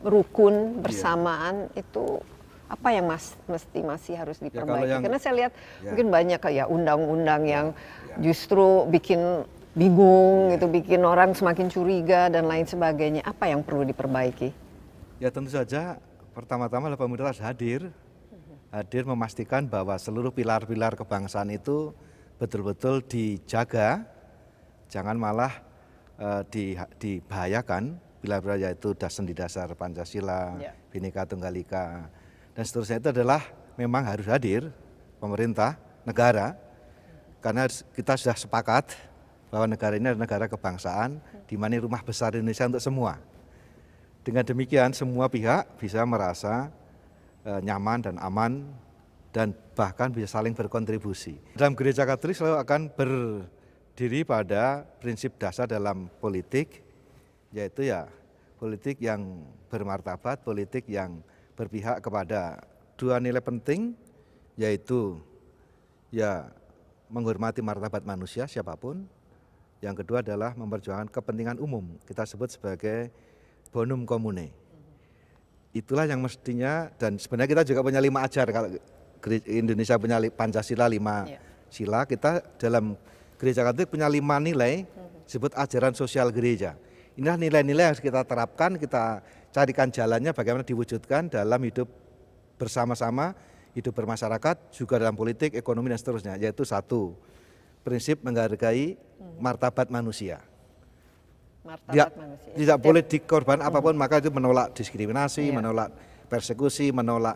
rukun bersamaan itu apa yang mesti masih harus diperbaiki? Karena saya lihat mungkin banyak kayak undang-undang yang justru bikin bingung, gitu, bikin orang semakin curiga dan lain sebagainya. Apa yang perlu diperbaiki? Ya tentu saja pertama-tama pemerintah harus hadir memastikan bahwa seluruh pilar-pilar kebangsaan itu betul-betul dijaga, jangan malah dibahayakan. Pilar-pilar yaitu sendi dasar Pancasila, Bhinneka Tunggal Ika, dan seterusnya itu adalah memang harus hadir pemerintah, negara, karena kita sudah sepakat bahwa negara ini adalah negara kebangsaan, di mana rumah besar Indonesia untuk semua. Dengan demikian semua pihak bisa merasa nyaman dan aman dan bahkan bisa saling berkontribusi. Dalam Gereja Katolik selalu akan berdiri pada prinsip dasar dalam politik, yaitu ya politik yang bermartabat, politik yang berpihak kepada dua nilai penting, yaitu ya menghormati martabat manusia siapapun. Yang kedua adalah memperjuangkan kepentingan umum, kita sebut sebagai bonum commune. Itulah yang mestinya, dan sebenarnya kita juga punya 5 ajar. Kalau Indonesia punya Pancasila 5 sila, kita dalam Gereja Katolik punya 5 nilai, disebut ajaran sosial gereja. Inilah nilai-nilai yang harus kita terapkan, kita carikan jalannya bagaimana diwujudkan dalam hidup bersama-sama, hidup bermasyarakat, juga dalam politik, ekonomi dan seterusnya. Yaitu 1, prinsip menghargai martabat manusia. Manusia. Tidak boleh dikorban apapun, maka itu menolak diskriminasi, menolak persekusi, menolak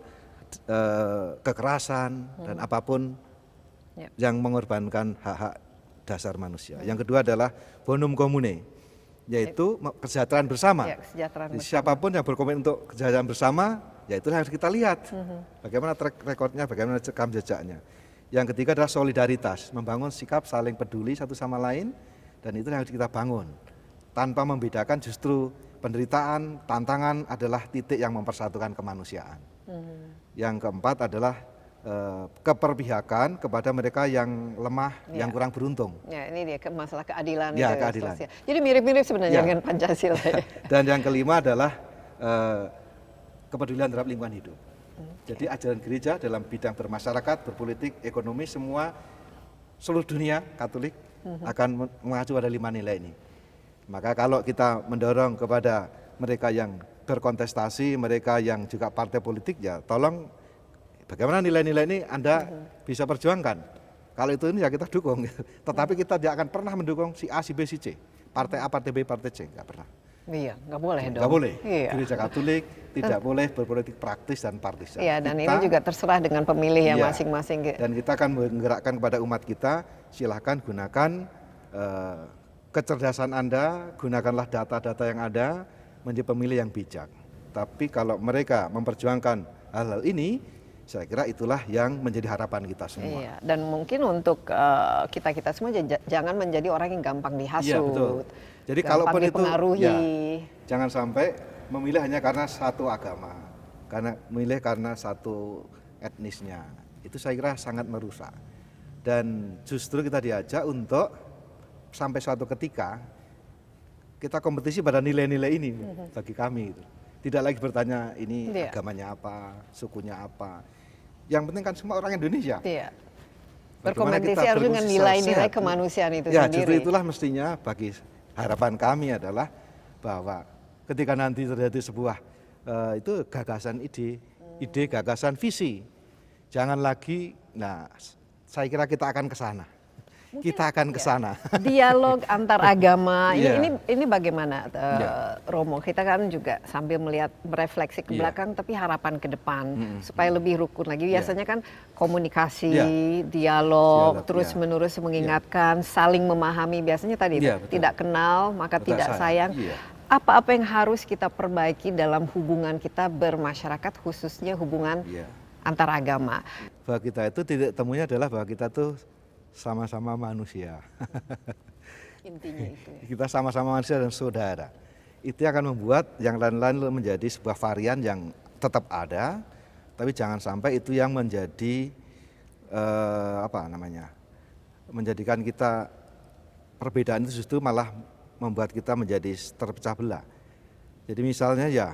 kekerasan dan apapun yang mengorbankan hak-hak dasar manusia. Yang kedua adalah bonum commune, yaitu kesejahteraan bersama. Siapapun yang berkomitmen untuk kesejahteraan bersama, ya itu harus kita lihat. Bagaimana track recordnya, bagaimana rekam jejaknya. Yang ketiga adalah solidaritas, membangun sikap saling peduli satu sama lain, dan itu yang harus kita bangun. Tanpa membedakan, justru penderitaan, tantangan adalah titik yang mempersatukan kemanusiaan. Yang keempat adalah keperpihakan kepada mereka yang lemah, yang kurang beruntung. Ya, ini dia masalah keadilan. Ya, keadilan. Jadi mirip-mirip sebenarnya dengan Pancasila. Dan yang kelima adalah kepedulian terhadap lingkungan hidup. Jadi ajaran gereja dalam bidang bermasyarakat, berpolitik, ekonomi, semua seluruh dunia Katolik akan mengacu pada 5 nilai ini. Maka kalau kita mendorong kepada mereka yang berkontestasi, mereka yang juga partai politik, ya tolong bagaimana nilai-nilai ini Anda bisa perjuangkan. Kalau itu ini ya kita dukung. Tetapi kita tidak akan pernah mendukung si A, si B, si C. Partai A, partai B, partai C, nggak pernah. Iya, nggak boleh dong. Nggak boleh. Iya. Gereja Katolik tidak boleh berpolitik praktis dan partisan. Iya, dan ini juga terserah dengan pemilih yang masing-masing. Dan kita akan menggerakkan kepada umat kita, silahkan gunakan kecerdasan Anda, gunakanlah data-data yang ada, menjadi pemilih yang bijak. Tapi kalau mereka memperjuangkan hal-hal ini, saya kira itulah yang menjadi harapan kita semua. Iya, dan mungkin untuk kita-kita semua jangan menjadi orang yang gampang dihasut. Iya, betul. Jadi kalaupun itu, ya, jangan sampai memilih hanya karena satu agama, karena memilih karena satu etnisnya. Itu saya kira sangat merusak. Dan justru kita diajak untuk sampai suatu ketika kita kompetisi pada nilai-nilai ini bagi kami. Tidak lagi bertanya ini agamanya apa, sukunya apa. Yang penting kan semua orang Indonesia. Iya. Berkompetisi harus dengan nilai-nilai kemanusiaan itu ya, sendiri. Justru itulah mestinya bagi harapan kami adalah bahwa ketika nanti terjadi sebuah itu gagasan ide, gagasan visi. Jangan lagi, nah saya kira kita akan ke sana. Kita akan ke sana. Dialog antar agama Iya. ini bagaimana Iya. Romo? Kita kan juga sambil melihat berefleksi ke Iya. belakang tapi harapan ke depan supaya lebih rukun lagi. Biasanya kan komunikasi, Iya. dialog, Dialog, terus-menerus mengingatkan, saling memahami. Biasanya tadi Iya, betul. tidak kenal maka Betul, tidak sayang. Iya. Apa-apa yang harus kita perbaiki dalam hubungan kita bermasyarakat, khususnya hubungan Iya. antar agama? Bahwa kita itu titik temunya adalah bahwa kita tuh sama-sama manusia. Intinya itu ya. Kita sama-sama manusia dan saudara. Itu akan membuat yang lain-lain menjadi sebuah varian yang tetap ada, tapi jangan sampai itu yang menjadi menjadikan kita perbedaan itu justru malah membuat kita menjadi terpecah belah. Jadi misalnya ya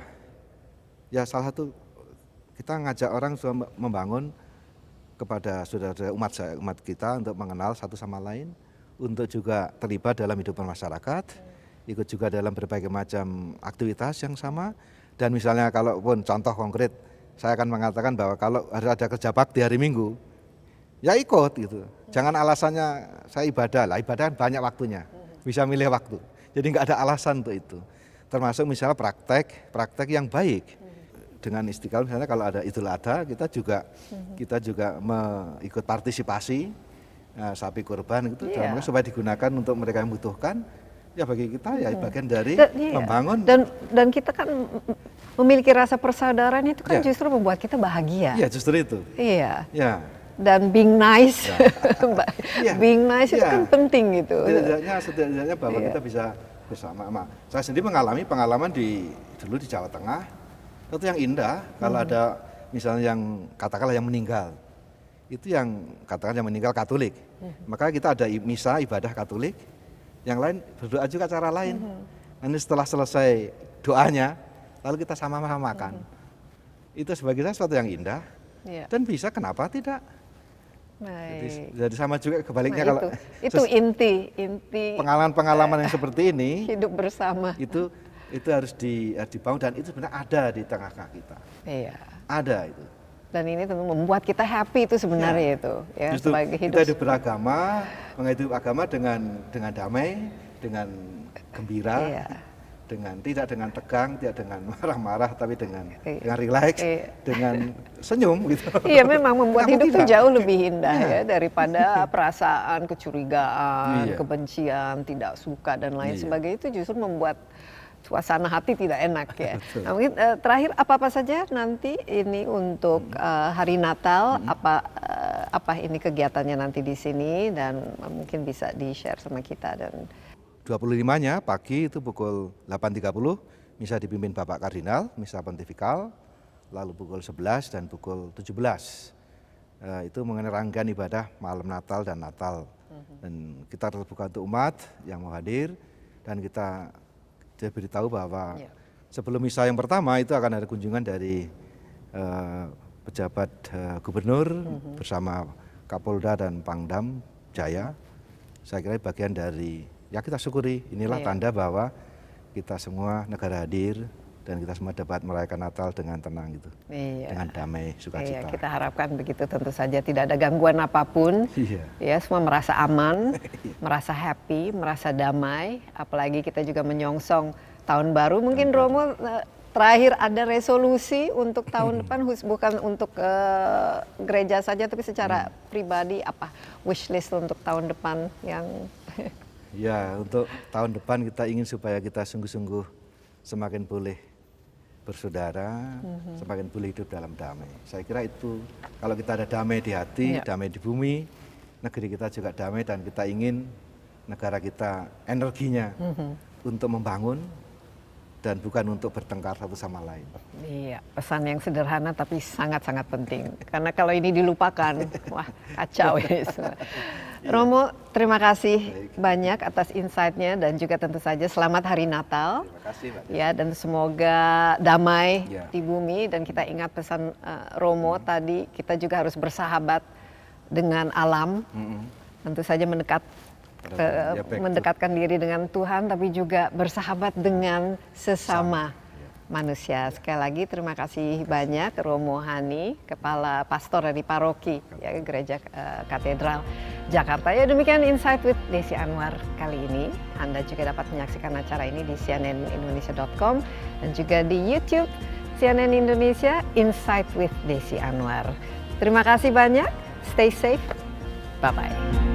salah satu kita ngajak orang membangun kepada saudara umat kita untuk mengenal satu sama lain, untuk juga terlibat dalam hidup masyarakat, ikut juga dalam berbagai macam aktivitas yang sama. Dan misalnya kalaupun contoh konkret, saya akan mengatakan bahwa kalau ada kerja bakti hari Minggu, ya ikut gitu. Jangan alasannya saya ibadah lah, ibadah kan banyak waktunya, bisa milih waktu. Jadi nggak ada alasan untuk itu. Termasuk misalnya praktek yang baik. Dengan Istiqlal misalnya kalau ada Idul Adha kita juga ikut partisipasi sapi kurban itu supaya digunakan untuk mereka yang membutuhkan, ya bagi kita ya bagian dari membangun dan kita kan memiliki rasa persaudaraan itu kan justru membuat kita bahagia. Iya, justru itu. Iya. Ya. Dan being nice, being nice itu kan penting gitu. Setidaknya bahwa kita bisa bersama. Saya sendiri mengalami pengalaman dulu di Jawa Tengah. Itu yang indah kalau ada misalnya yang katakanlah yang meninggal, itu yang katakan yang meninggal Katolik, maka kita ada misa ibadah Katolik, yang lain berdoa juga cara lain. Nanti setelah selesai doanya, lalu kita sama-sama makan. Itu sebagai sesuatu yang indah dan bisa kenapa tidak? Jadi sama juga kebaliknya kalau itu inti pengalaman-pengalaman yang seperti ini hidup bersama itu harus dibangun dan itu sebenarnya ada di tengah-tengah kita. Iya. Ada itu. Dan ini tentu membuat kita happy itu sebenarnya itu ya. Justru sebagai hidup kita hidup beragama, menghidup agama dengan damai, dengan gembira, tidak dengan tegang, tidak dengan marah-marah, tapi dengan rileks, dengan senyum gitu. Iya, memang membuat hidup itu jauh lebih indah ya daripada perasaan kecurigaan, kebencian, tidak suka dan lain sebagainya. Itu justru membuat suasana hati tidak enak ya. Nah, mungkin terakhir apa saja nanti ini untuk hari Natal, apa ini kegiatannya nanti di sini dan mungkin bisa di-share sama kita. Dan 25-nya pagi itu pukul 8.30 misa dipimpin Bapak Kardinal, misa pontifikal, lalu pukul 11 dan pukul 17. Itu mengenai rangkaian ibadah malam Natal dan Natal. Dan kita terbuka untuk umat yang mau hadir dan kita beritahu bahwa sebelum misa yang pertama itu akan ada kunjungan dari pejabat gubernur bersama Kapolda dan Pangdam Jaya. Saya kira bagian dari kita syukuri inilah tanda bahwa kita semua negara hadir dan kita semua dapat merayakan Natal dengan tenang gitu, dengan damai, sukacita. Kita harapkan begitu, tentu saja tidak ada gangguan apapun, ya semua merasa aman, merasa happy, merasa damai, apalagi kita juga menyongsong tahun baru. Mungkin Romo terakhir ada resolusi untuk tahun depan, bukan untuk gereja saja, tapi secara pribadi apa wish list untuk tahun depan yang Ya, untuk tahun depan kita ingin supaya kita sungguh-sungguh semakin boleh bersaudara, semakin boleh hidup dalam damai. Saya kira itu, kalau kita ada damai di hati, damai di bumi, negeri kita juga damai dan kita ingin negara kita energinya untuk membangun dan bukan untuk bertengkar satu sama lain. Iya, pesan yang sederhana tapi sangat-sangat penting. Karena kalau ini dilupakan, wah kacau ini. Romo, terima kasih banyak atas insight-nya dan juga tentu saja selamat Hari Natal. Terima kasih, Mbak. Ya, dan semoga damai di bumi dan kita ingat pesan Romo tadi, kita juga harus bersahabat dengan alam. Tentu saja mendekatkan diri dengan Tuhan tapi juga bersahabat dengan sesama manusia. Sekali lagi terima kasih banyak Romo Hani, Kepala Pastor dari Paroki ya, Gereja Katedral Jakarta. Ya demikian Insight with Desi Anwar kali ini. Anda juga dapat menyaksikan acara ini di cnnindonesia.com dan juga di YouTube CNN Indonesia Insight with Desi Anwar. Terima kasih banyak. Stay safe. Bye-bye.